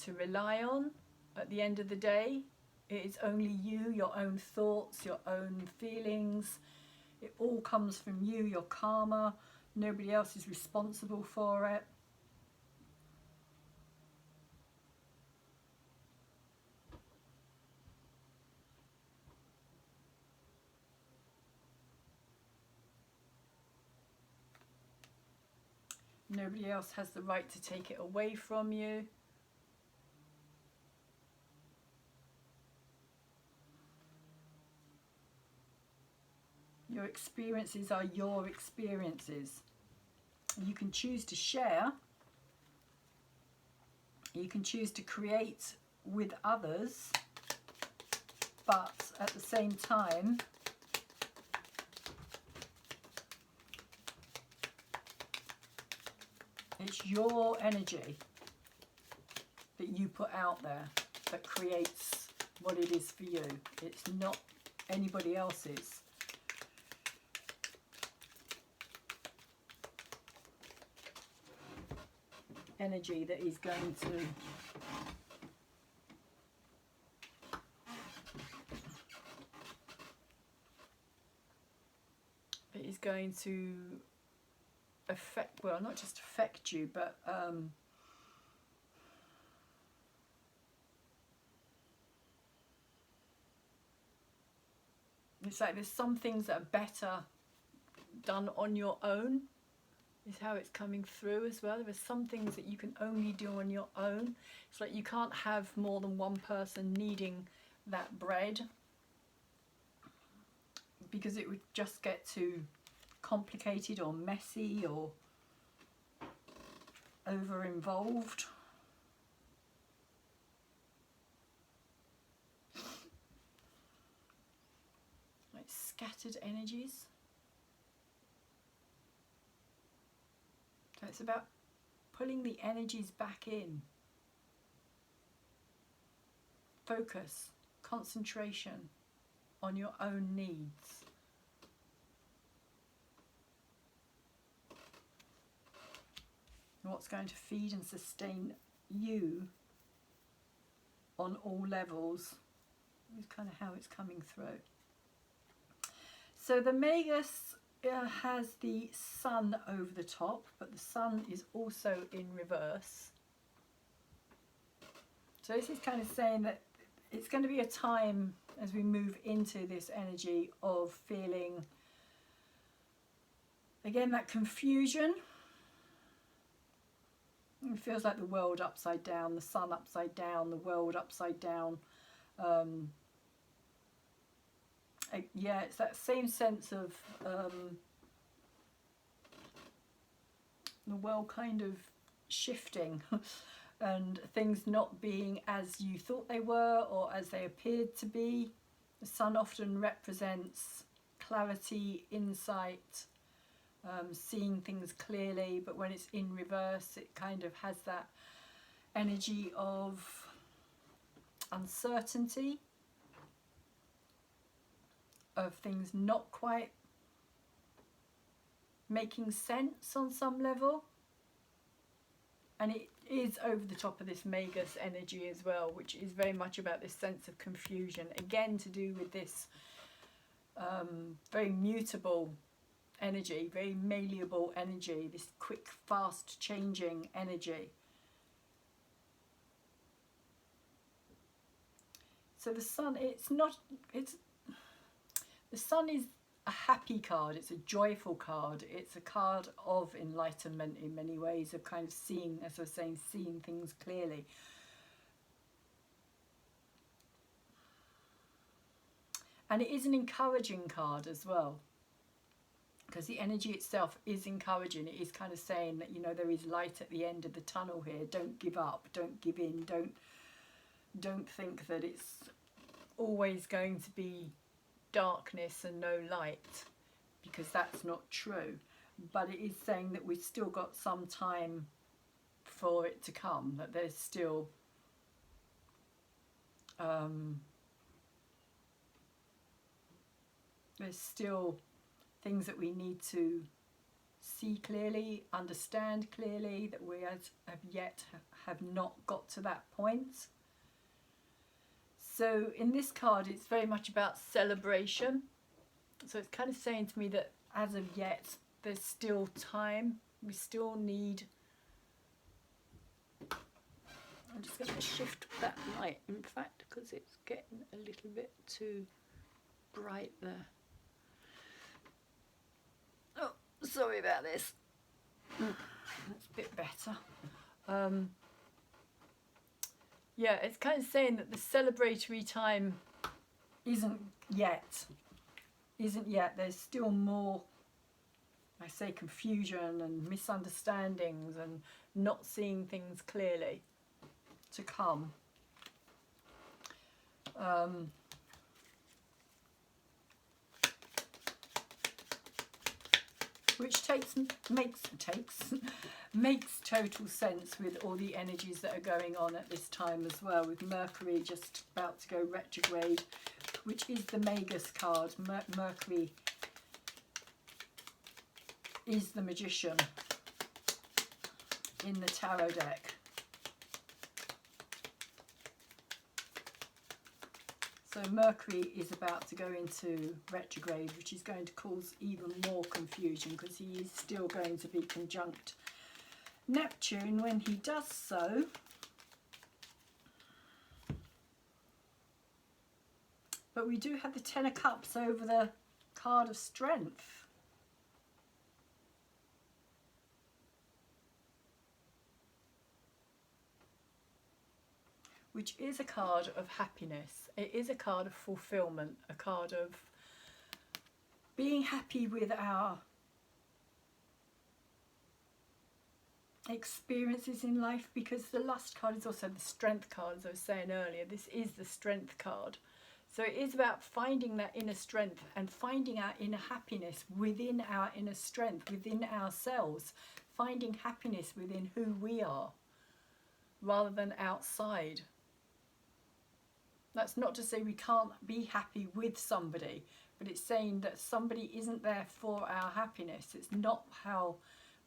to rely on at the end of the day. It is only you, your own thoughts, your own feelings. It all comes from you, your karma. Nobody else is responsible for it. Nobody else has the right to take it away from you. Your experiences are your experiences. You can choose to share. You can choose to create with others. But at the same time, it's your energy that you put out there that creates what it is for you. It's not anybody else's. Energy that is going to affect, well, not just affect you, but it's like there's some things that are better done on your own, is how it's coming through as well. There are some things that you can only do on your own. It's like you can't have more than one person kneading that bread, because it would just get too complicated or messy or over involved. Like scattered energies. So it's about pulling the energies back in. Focus, concentration on your own needs. And what's going to feed and sustain you on all levels is kind of how it's coming through. So the Magus has the sun over the top, but the sun is also in reverse. So this is kind of saying that it's going to be a time as we move into this energy of feeling, again, that confusion. It feels like the world upside down, the sun upside down, the world upside down. Yeah, it's that same sense of the world kind of shifting and things not being as you thought they were or as they appeared to be. The sun often represents clarity, insight, seeing things clearly, but when it's in reverse it kind of has that energy of uncertainty, of things not quite making sense on some level. And it is over the top of this Magus energy as well, which is very much about this sense of confusion, again to do with this very mutable energy, very malleable energy, this quick, fast changing energy. So the sun, the sun is a happy card, it's a joyful card, it's a card of enlightenment in many ways, of kind of seeing, as I was saying, seeing things clearly. And it is an encouraging card as well, because the energy itself is encouraging. It is kind of saying that, you know, there is light at the end of the tunnel here. Don't give up, don't give in, don't think that it's always going to be darkness and no light, because that's not true. But it is saying that we've still got some time for it to come, that there's still things that we need to see clearly, understand clearly, that we have not got to that point. So in this card it's very much about celebration. So it's kind of saying to me that as of yet there's still time. We still need... I'm just going to shift that light, in fact, because it's getting a little bit too bright there. Oh, sorry about this. That's a bit better. Yeah, it's kind of saying that the celebratory time isn't yet. There's still more, I say, confusion and misunderstandings and not seeing things clearly to come. Which makes total sense with all the energies that are going on at this time as well, with Mercury just about to go retrograde, which is the Magus card. Mercury is the magician in the tarot deck. So Mercury is about to go into retrograde, which is going to cause even more confusion, because he is still going to be conjunct Neptune when he does so. But we do have the Ten of Cups over the card of Strength. Which is a card of happiness. It is a card of fulfillment, a card of being happy with our experiences in life, because the Lust card is also the Strength card, as I was saying earlier. This is the Strength card. So it is about finding that inner strength and finding our inner happiness within our inner strength, within ourselves, finding happiness within who we are rather than outside. That's not to say we can't be happy with somebody, but it's saying that somebody isn't there for our happiness. It's not how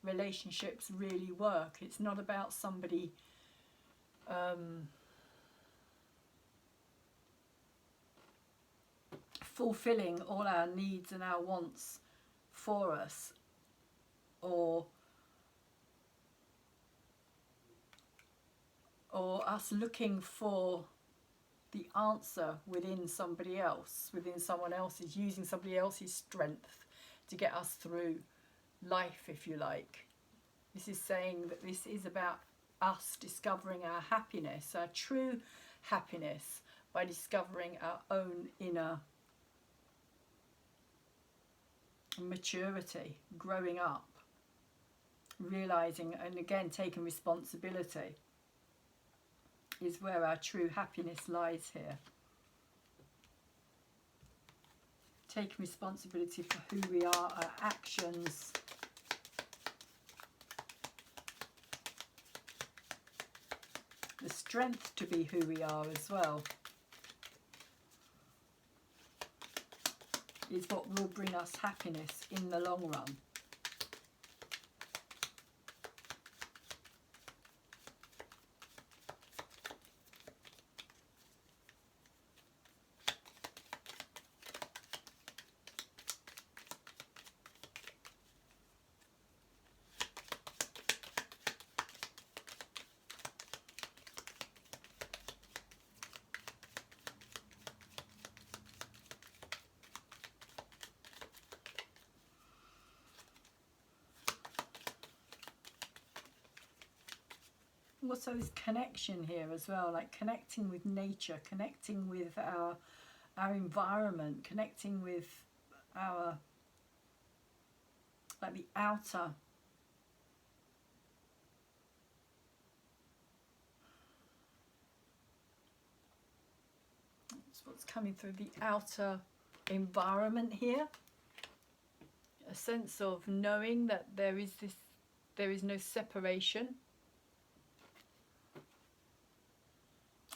relationships really work. It's not about somebody fulfilling all our needs and our wants for us, or us looking for the answer within somebody else, within someone else's, using somebody else's strength to get us through life, if you like. This is saying that this is about us discovering our happiness, our true happiness, by discovering our own inner maturity, growing up, realizing, and again taking responsibility, is where our true happiness lies here. taking responsibility for who we are, our actions. The strength to be who we are as well is what will bring us happiness in the long run. Also this connection here as well, like connecting with nature, connecting with our environment, connecting with our, like the outer, that's what's coming through, the outer environment here. A sense of knowing that there is no separation.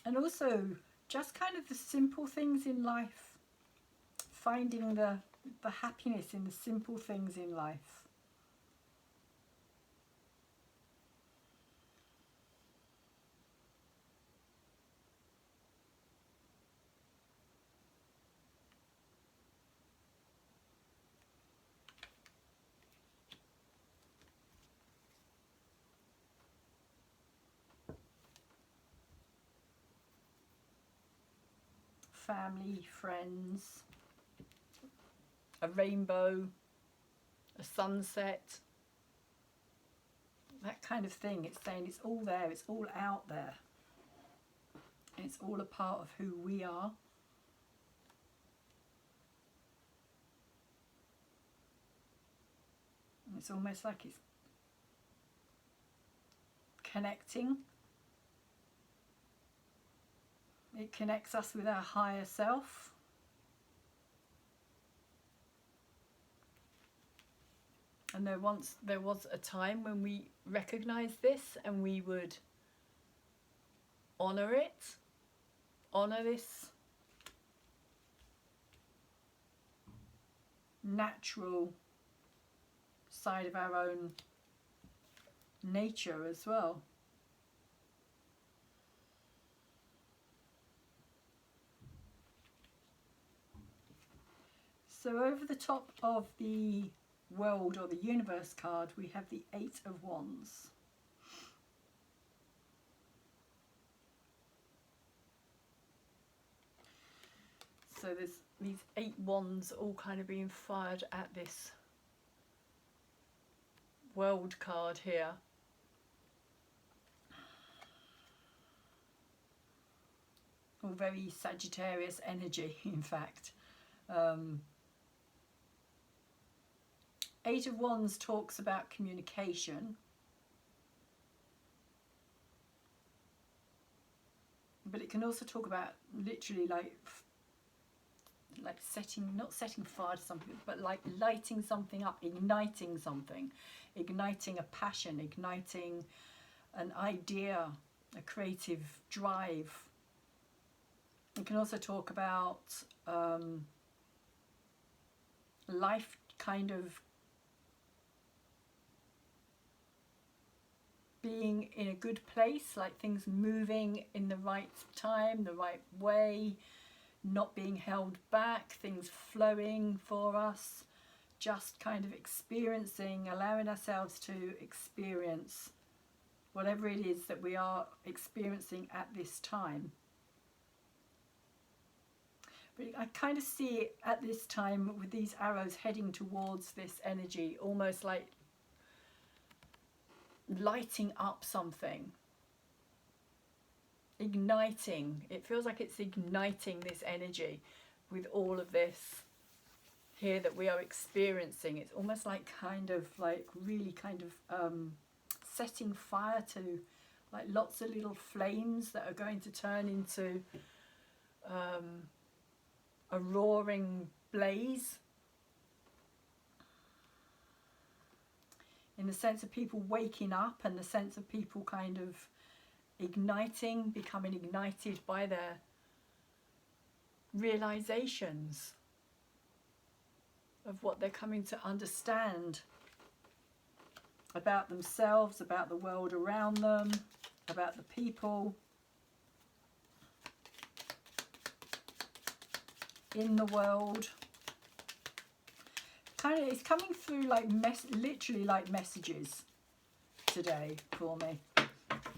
And also just kind of the simple things in life, finding the happiness in the simple things in life. Family, friends, a rainbow, a sunset, that kind of thing. It's saying it's all there, it's all out there. It's all a part of who we are. It's almost like it's connecting. It connects us with our higher self. And there was a time when we recognized this and we would honor it, honor this natural side of our own nature as well. So over the top of the World or the Universe card, we have the Eight of Wands. So there's these 8 wands all kind of being fired at this World card here. All very Sagittarius energy, in fact. Eight of Wands talks about communication. But it can also talk about literally like setting, not setting fire to something, but like lighting something up, igniting something, igniting a passion, igniting an idea, a creative drive. It can also talk about life kind of being in a good place, like things moving in the right time, the right way, not being held back, things flowing for us, just kind of experiencing, allowing ourselves to experience whatever it is that we are experiencing at this time. But I kind of see it at this time with these arrows heading towards this energy, almost like lighting up something, igniting. It feels like it's igniting this energy with all of this here that we are experiencing. It's almost like kind of like really kind of setting fire to like lots of little flames that are going to turn into a roaring blaze, in the sense of people waking up and the sense of people kind of igniting, becoming ignited by their realizations of what they're coming to understand about themselves, about the world around them, about the people in the world. Kind of, it's coming through like literally like messages today for me.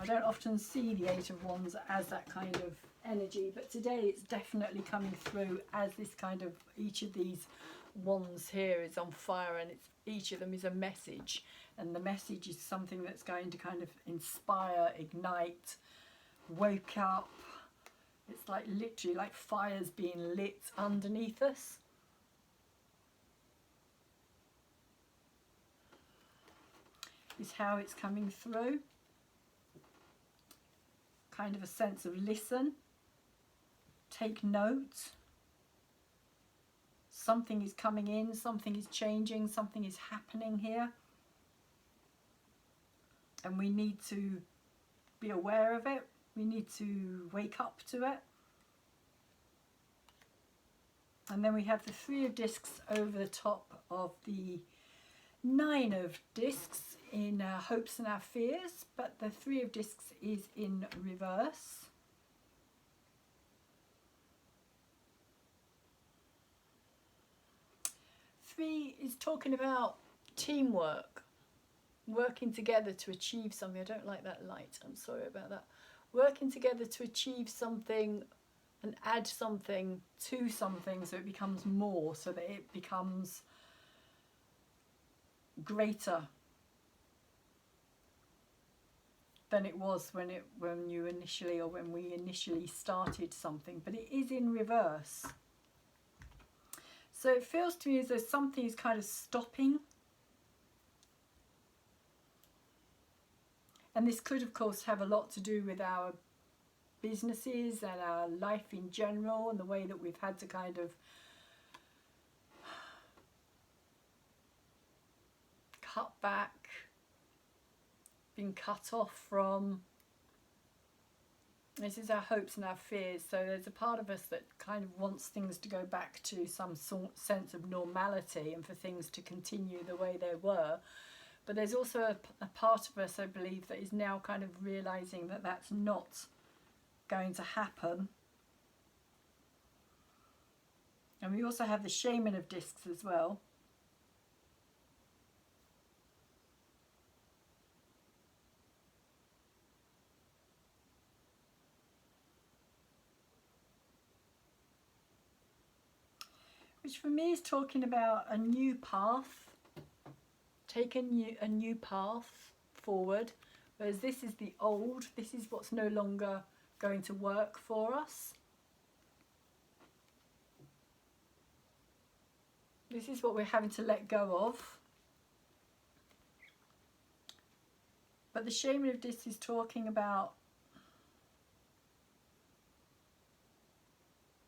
I don't often see the Eight of Wands as that kind of energy, but today it's definitely coming through as this kind of, each of these wands here is on fire, and it's, each of them is a message, and the message is something that's going to kind of inspire, ignite, wake up. It's like literally like fires being lit underneath us. Is how it's coming through. Kind of a sense of listen, take note. Something is coming in, something is changing, something is happening here. And we need to be aware of it. We need to wake up to it. And then we have the Three of Discs over the top of the Nine of Discs in our hopes and our fears, but the Three of Discs is in reverse. Three is talking about teamwork, working together to achieve something. I don't like that light, I'm sorry about that. Working together to achieve something and add something to something so it becomes more, so that it becomes greater than it was when you initially, or when we initially started something. But it is in reverse. So it feels to me as though something is kind of stopping. And this could, of course, have a lot to do with our businesses and our life in general, and the way that we've had to kind of cut back, been cut off from. This is our hopes and our fears. So there's a part of us that kind of wants things to go back to some sense of normality and for things to continue the way they were. But there's also a part of us, I believe, that is now kind of realizing that that's not going to happen. And we also have the Shaman of Discs as well. Which for me is talking about a new path, take a new path forward, whereas this is the old, this is what's no longer going to work for us. This is what we're having to let go of. But the Shaman of Discs is talking about,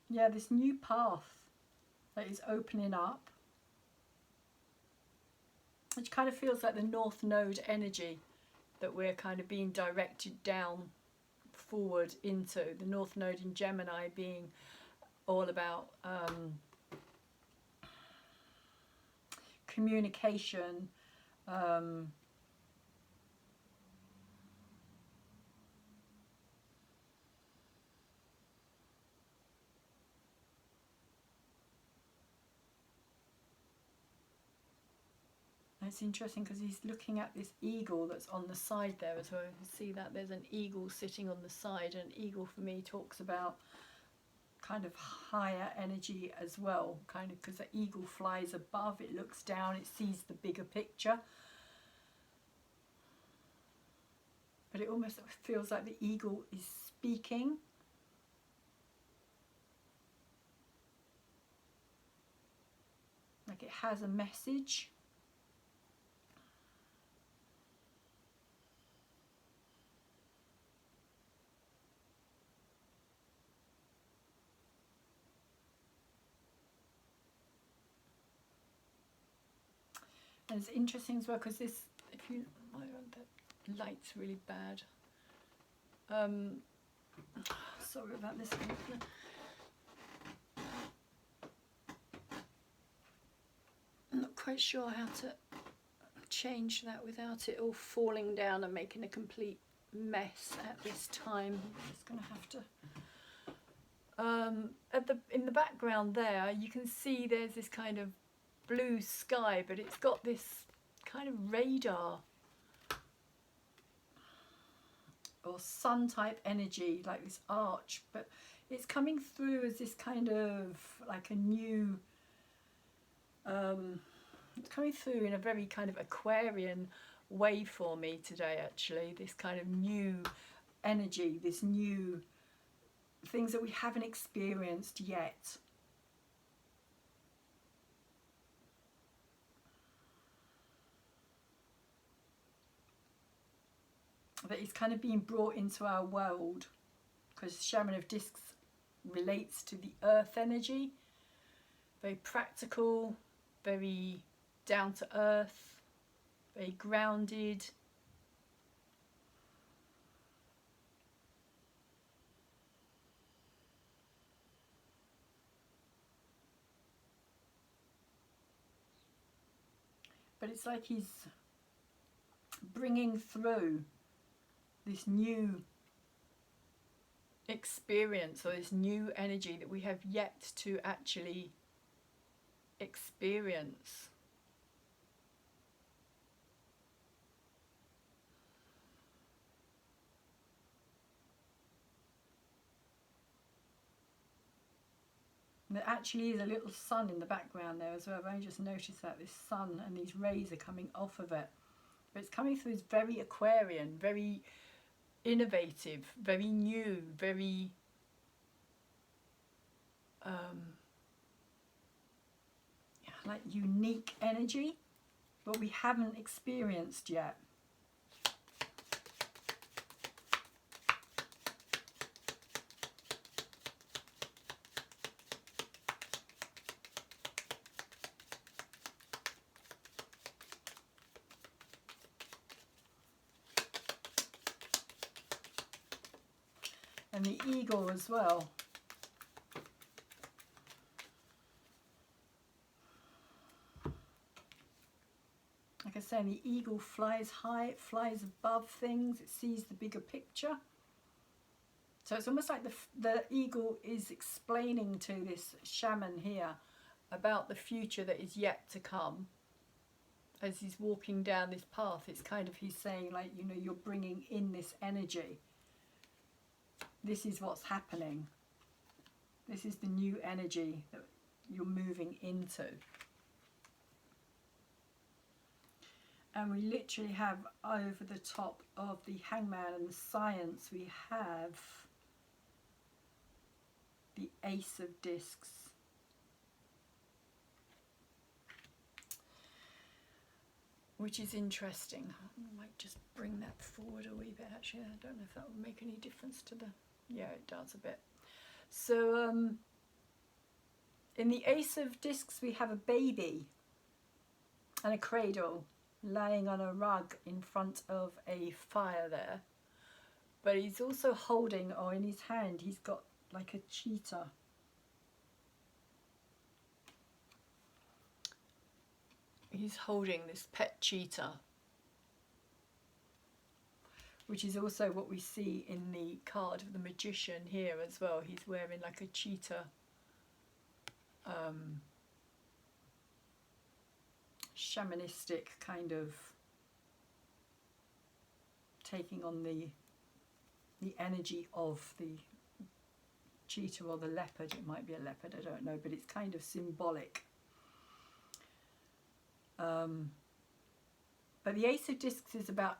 yeah, this new path that is opening up, which kind of feels like the North Node energy that we're kind of being directed down forward into. The North Node in Gemini being all about communication, it's interesting because he's looking at this eagle that's on the side there as well. You can see that there's an eagle sitting on the side, and eagle for me talks about kind of higher energy as well, kind of because the eagle flies above, it looks down, it sees the bigger picture. But it almost feels like the eagle is speaking. Like it has a message. And it's interesting as well because this, if you, oh, that light's really bad. Sorry about this. I'm not quite sure how to change that without it all falling down and making a complete mess at this time. I'm just going to have to in the background there you can see there's this kind of blue sky, but it's got this kind of radar or sun type energy, like this arch, but it's coming through as this kind of like a new it's coming through in a very kind of Aquarian way for me today, actually. This kind of new energy, this new things that we haven't experienced yet. That is kind of being brought into our world, because Shaman of Discs relates to the earth energy. Very practical, very down to earth, very grounded. But it's like he's bringing through this new experience or this new energy that we have yet to actually experience. And there actually is a little sun in the background there as well. I've only just noticed that, this sun, and these rays are coming off of it. But it's coming through as very Aquarian, very innovative, very new, very like unique energy, but we haven't experienced yet. And the eagle as well. Like I say, the eagle flies high, it flies above things, it sees the bigger picture. So it's almost like the eagle is explaining to this shaman here about the future that is yet to come. As he's walking down this path, it's kind of, he's saying, like, you know, you're bringing in this energy. This is what's happening. This is the new energy that you're moving into. And we literally have over the top of the Hangman and the Science, we have the Ace of Discs. Which is interesting. I might just bring that forward a wee bit, actually. I don't know if that would make any difference to the... Yeah, it does a bit. So, in the Ace of Discs, we have a baby and a cradle lying on a rug in front of a fire there. But he's also holding, or in his hand, he's got like a cheetah. He's holding this pet cheetah, which is also what we see in the card of the Magician here as well. He's wearing like a cheetah shamanistic kind of taking on the energy of the cheetah or the leopard. It might be a leopard, I don't know, but it's kind of symbolic. But the Ace of Discs is about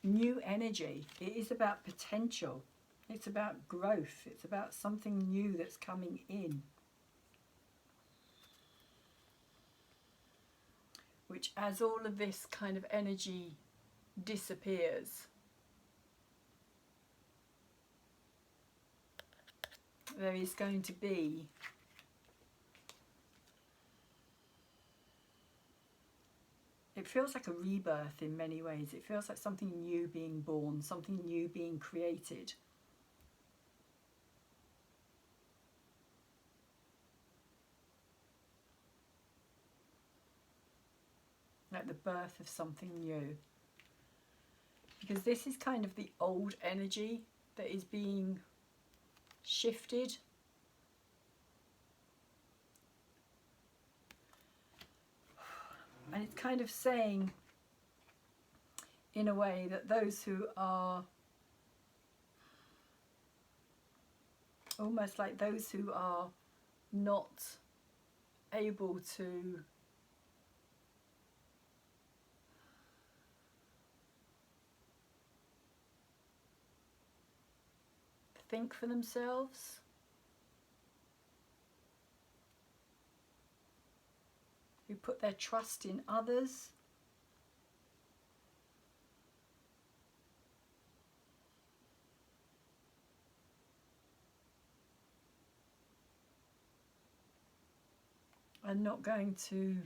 new energy. It is about potential. It's about growth. It's about something new that's coming in. Which, as all of this kind of energy disappears, there is going to be It feels like a rebirth in many ways. It feels like something new being born, something new being created. Like the birth of something new. Because this is kind of the old energy that is being shifted. And it's kind of saying, in a way, that those who are almost like those who are not able to think for themselves, who put their trust in others, are not going to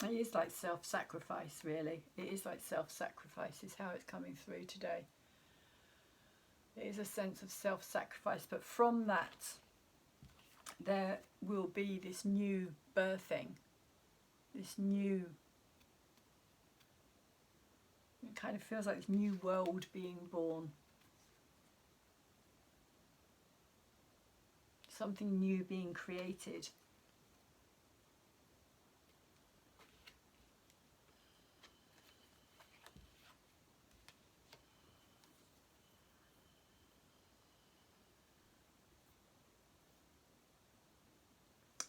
it is like self-sacrifice, really. It is like self-sacrifice is how it's coming through today. It is a sense of self-sacrifice, but from that there will be this new birthing, this new, it kind of feels like this new world being born. Something new being created.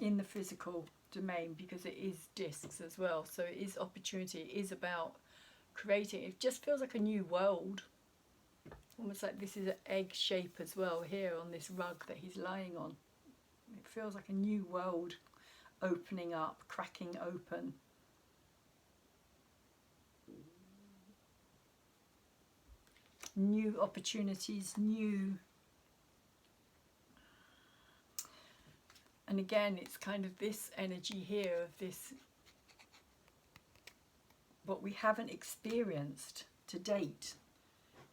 In the physical domain, because it is discs as well, so it is opportunity, it is about creating. It just feels like a new world, almost like this is an egg shape as well here on this rug that he's lying on. It feels like a new world opening up, cracking open. New opportunities, new. And again, it's kind of this energy here of this, what we haven't experienced to date,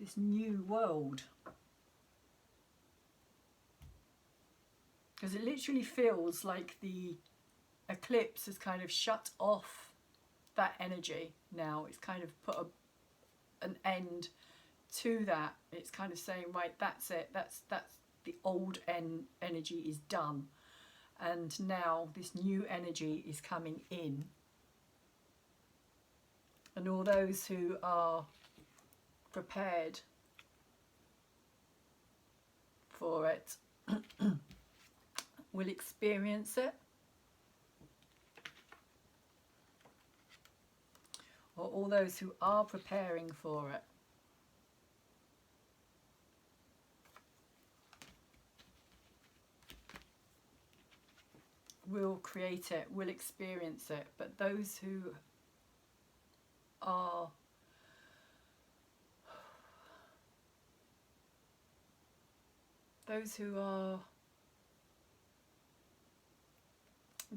this new world. Because it literally feels like the eclipse has kind of shut off that energy now. It's kind of put an end to that. It's kind of saying, right, that's it. That's the old energy is done. And now this new energy is coming in. And all those who are prepared for it will experience it. Or all those who are preparing for it will create it, will experience it. But those who are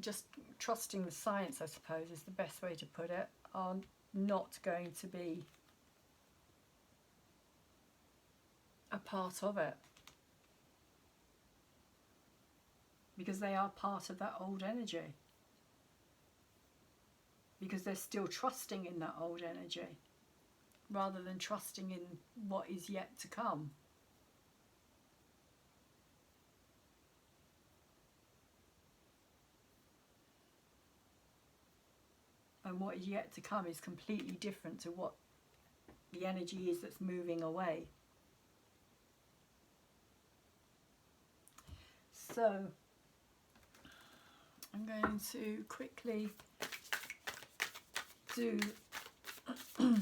just trusting the science, I suppose is the best way to put it, are not going to be a part of it. Because they are part of that old energy. Because they're still trusting in that old energy, rather than trusting in what is yet to come. And what is yet to come is completely different to what the energy is that's moving away. So I'm going to quickly do a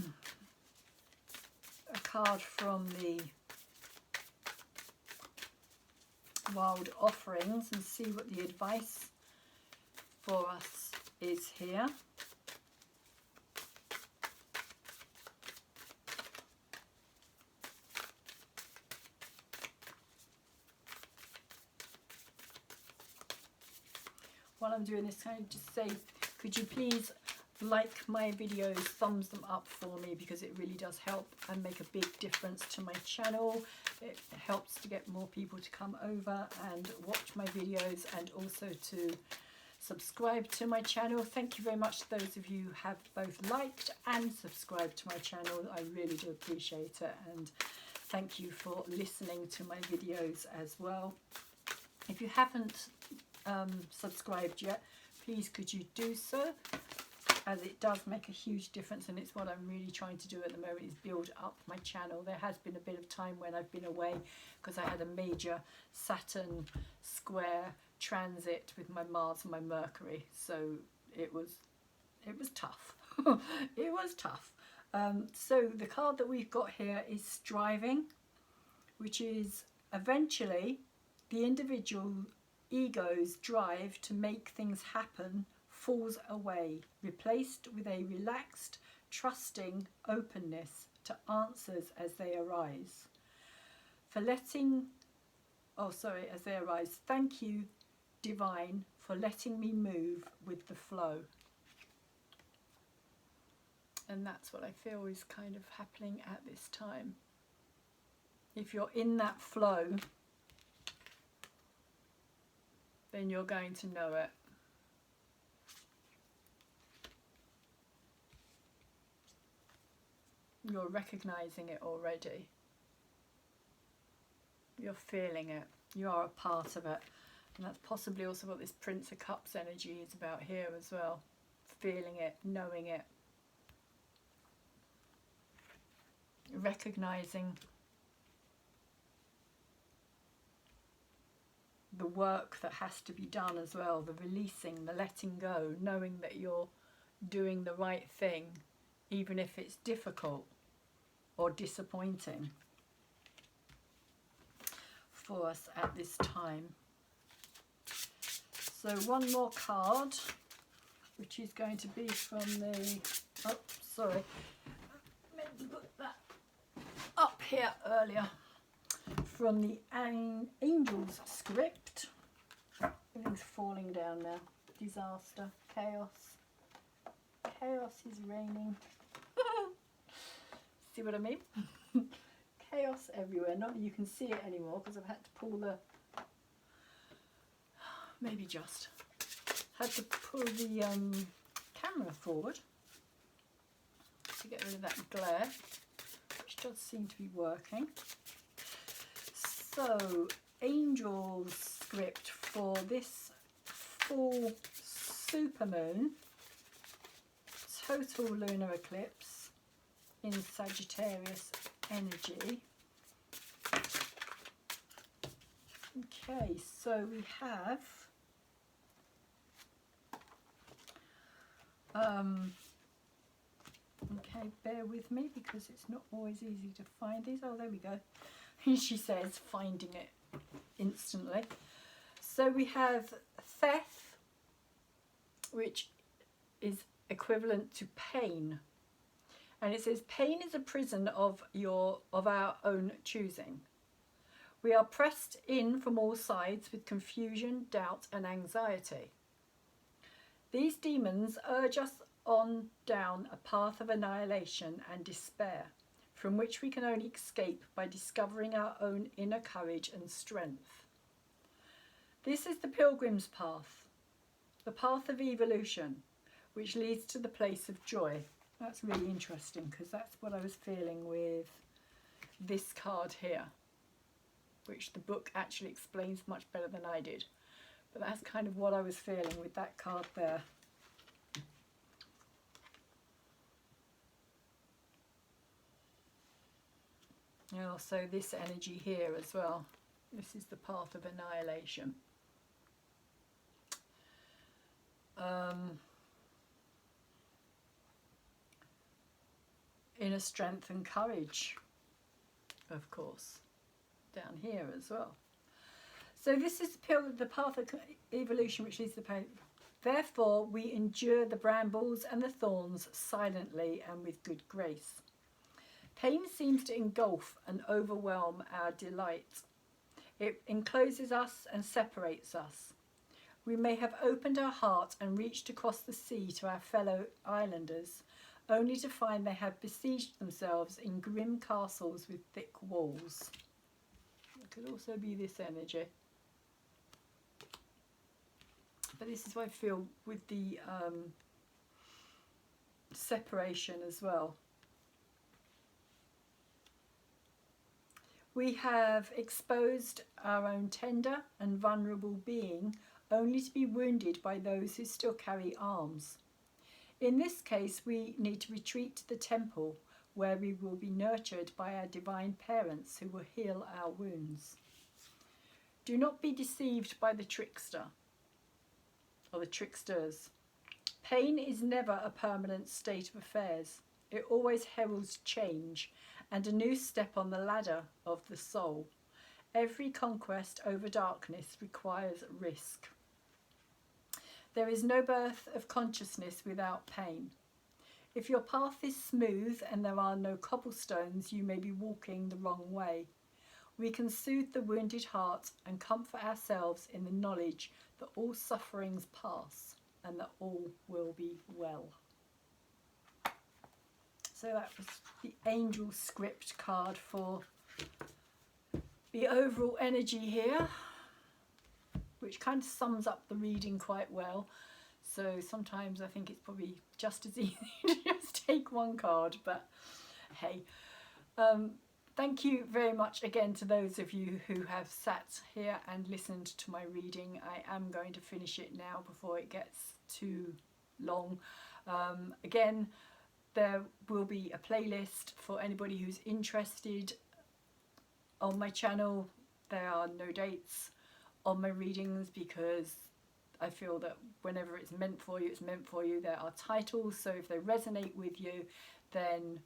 card from the Wild Offerings and see what the advice for us is here. while I'm doing this, can I just say, could you please like my videos, thumbs them up for me, because it really does help and make a big difference to my channel. It helps to get more people to come over and watch my videos, and also to subscribe to my channel. Thank you very much to those of you who have both liked and subscribed to my channel. I really do appreciate it, and thank you for listening to my videos as well. If you haven't subscribed yet, please could you do so, as it does make a huge difference, and it's what I'm really trying to do at the moment, is build up my channel. There has been a bit of time when I've been away because I had a major Saturn square transit with my Mars and my Mercury, so it was tough. It was tough. So the card that we've got here is Striving, which is eventually the individual ego's drive to make things happen falls away, replaced with a relaxed, trusting openness to answers as they arise. As they arise. Thank you, Divine, for letting me move with the flow. And that's what I feel is kind of happening at this time. If you're in that flow, then you're going to know it. You're recognizing it already. You're feeling it. You are a part of it. And that's possibly also what this Prince of Cups energy is about here as well. Feeling it, knowing it. Recognizing the work that has to be done as well. The releasing, the letting go. Knowing that you're doing the right thing, even if it's difficult or disappointing for us at this time. So one more card, which is going to be from the, oh sorry, I meant to put that up here earlier, from the Angels script. Everything's falling down now. Disaster, chaos. Chaos is reigning. See what I mean? Chaos everywhere. Not that you can see it anymore because I've had to pull the, maybe just had to pull the camera forward to get rid of that glare, which does seem to be working. So, Angel's script for this full supermoon, total lunar eclipse in Sagittarius energy. Okay, so we have okay, bear with me because it's not always easy to find these. Oh, there we go. She says, finding it instantly. So we have Theth, which is equivalent to pain. And it says, pain is a prison of our own choosing. We are pressed in from all sides with confusion, doubt and anxiety. These demons urge us on down a path of annihilation and despair, from which we can only escape by discovering our own inner courage and strength. This is the pilgrim's path, the path of evolution, which leads to the place of joy. That's really interesting because that's what I was feeling with this card here, which the book actually explains much better than I did. But that's kind of what I was feeling with that card there. And also this energy here as well. This is the path of annihilation. Inner strength and courage, of course, down here as well. So this is the path of evolution, which leads to pain. Therefore, we endure the brambles and the thorns silently and with good grace. Pain seems to engulf and overwhelm our delight. It encloses us and separates us. We may have opened our heart and reached across the sea to our fellow islanders, only to find they have besieged themselves in grim castles with thick walls. It could also be this energy. But this is what I feel with the separation as well. We have exposed our own tender and vulnerable being only to be wounded by those who still carry arms. In this case, we need to retreat to the temple where we will be nurtured by our divine parents who will heal our wounds. Do not be deceived by the trickster or the tricksters. Pain is never a permanent state of affairs. It always heralds change and a new step on the ladder of the soul. Every conquest over darkness requires risk. There is no birth of consciousness without pain. If your path is smooth and there are no cobblestones, you may be walking the wrong way. We can soothe the wounded heart and comfort ourselves in the knowledge that all sufferings pass and that all will be well. So that was the angel script card for the overall energy here, which kind of sums up the reading quite well. So sometimes I think it's probably just as easy to just take one card, but hey. Thank you very much again to those of you who have sat here and listened to my reading. I am going to finish it now before it gets too long. Again, there will be a playlist for anybody who's interested on my channel. There are no dates on my readings because I feel that whenever it's meant for you, it's meant for you. There are titles, so if they resonate with you, then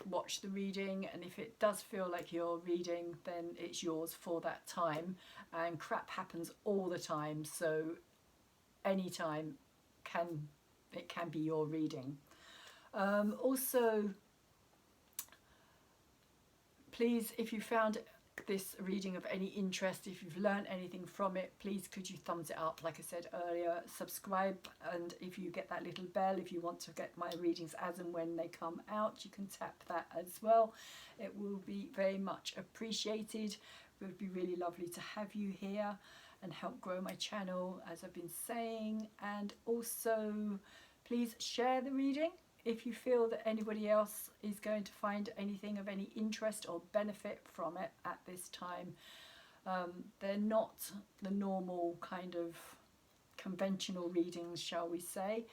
watch the reading, and if it does feel like your reading, then it's yours for that time. And crap happens all the time, so anytime it can be your reading. Also, please, if you found this reading of any interest, if you've learned anything from it, please could you thumbs it up, like I said earlier, subscribe, and if you get that little bell, if you want to get my readings as and when they come out, you can tap that as well. It will be very much appreciated. It would be really lovely to have you here and help grow my channel, as I've been saying. And also please share the reading if you feel that anybody else is going to find anything of any interest or benefit from it at this time. They're not the normal kind of conventional readings, shall we say.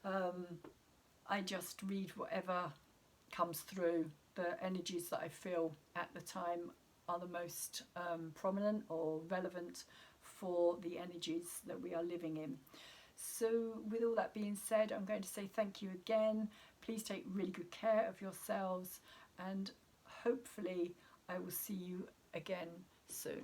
I just read whatever comes through. The energies that I feel at the time are the most prominent or relevant for the energies that we are living in. So with all that being said, I'm going to say thank you again. Please take really good care of yourselves, and hopefully I will see you again soon.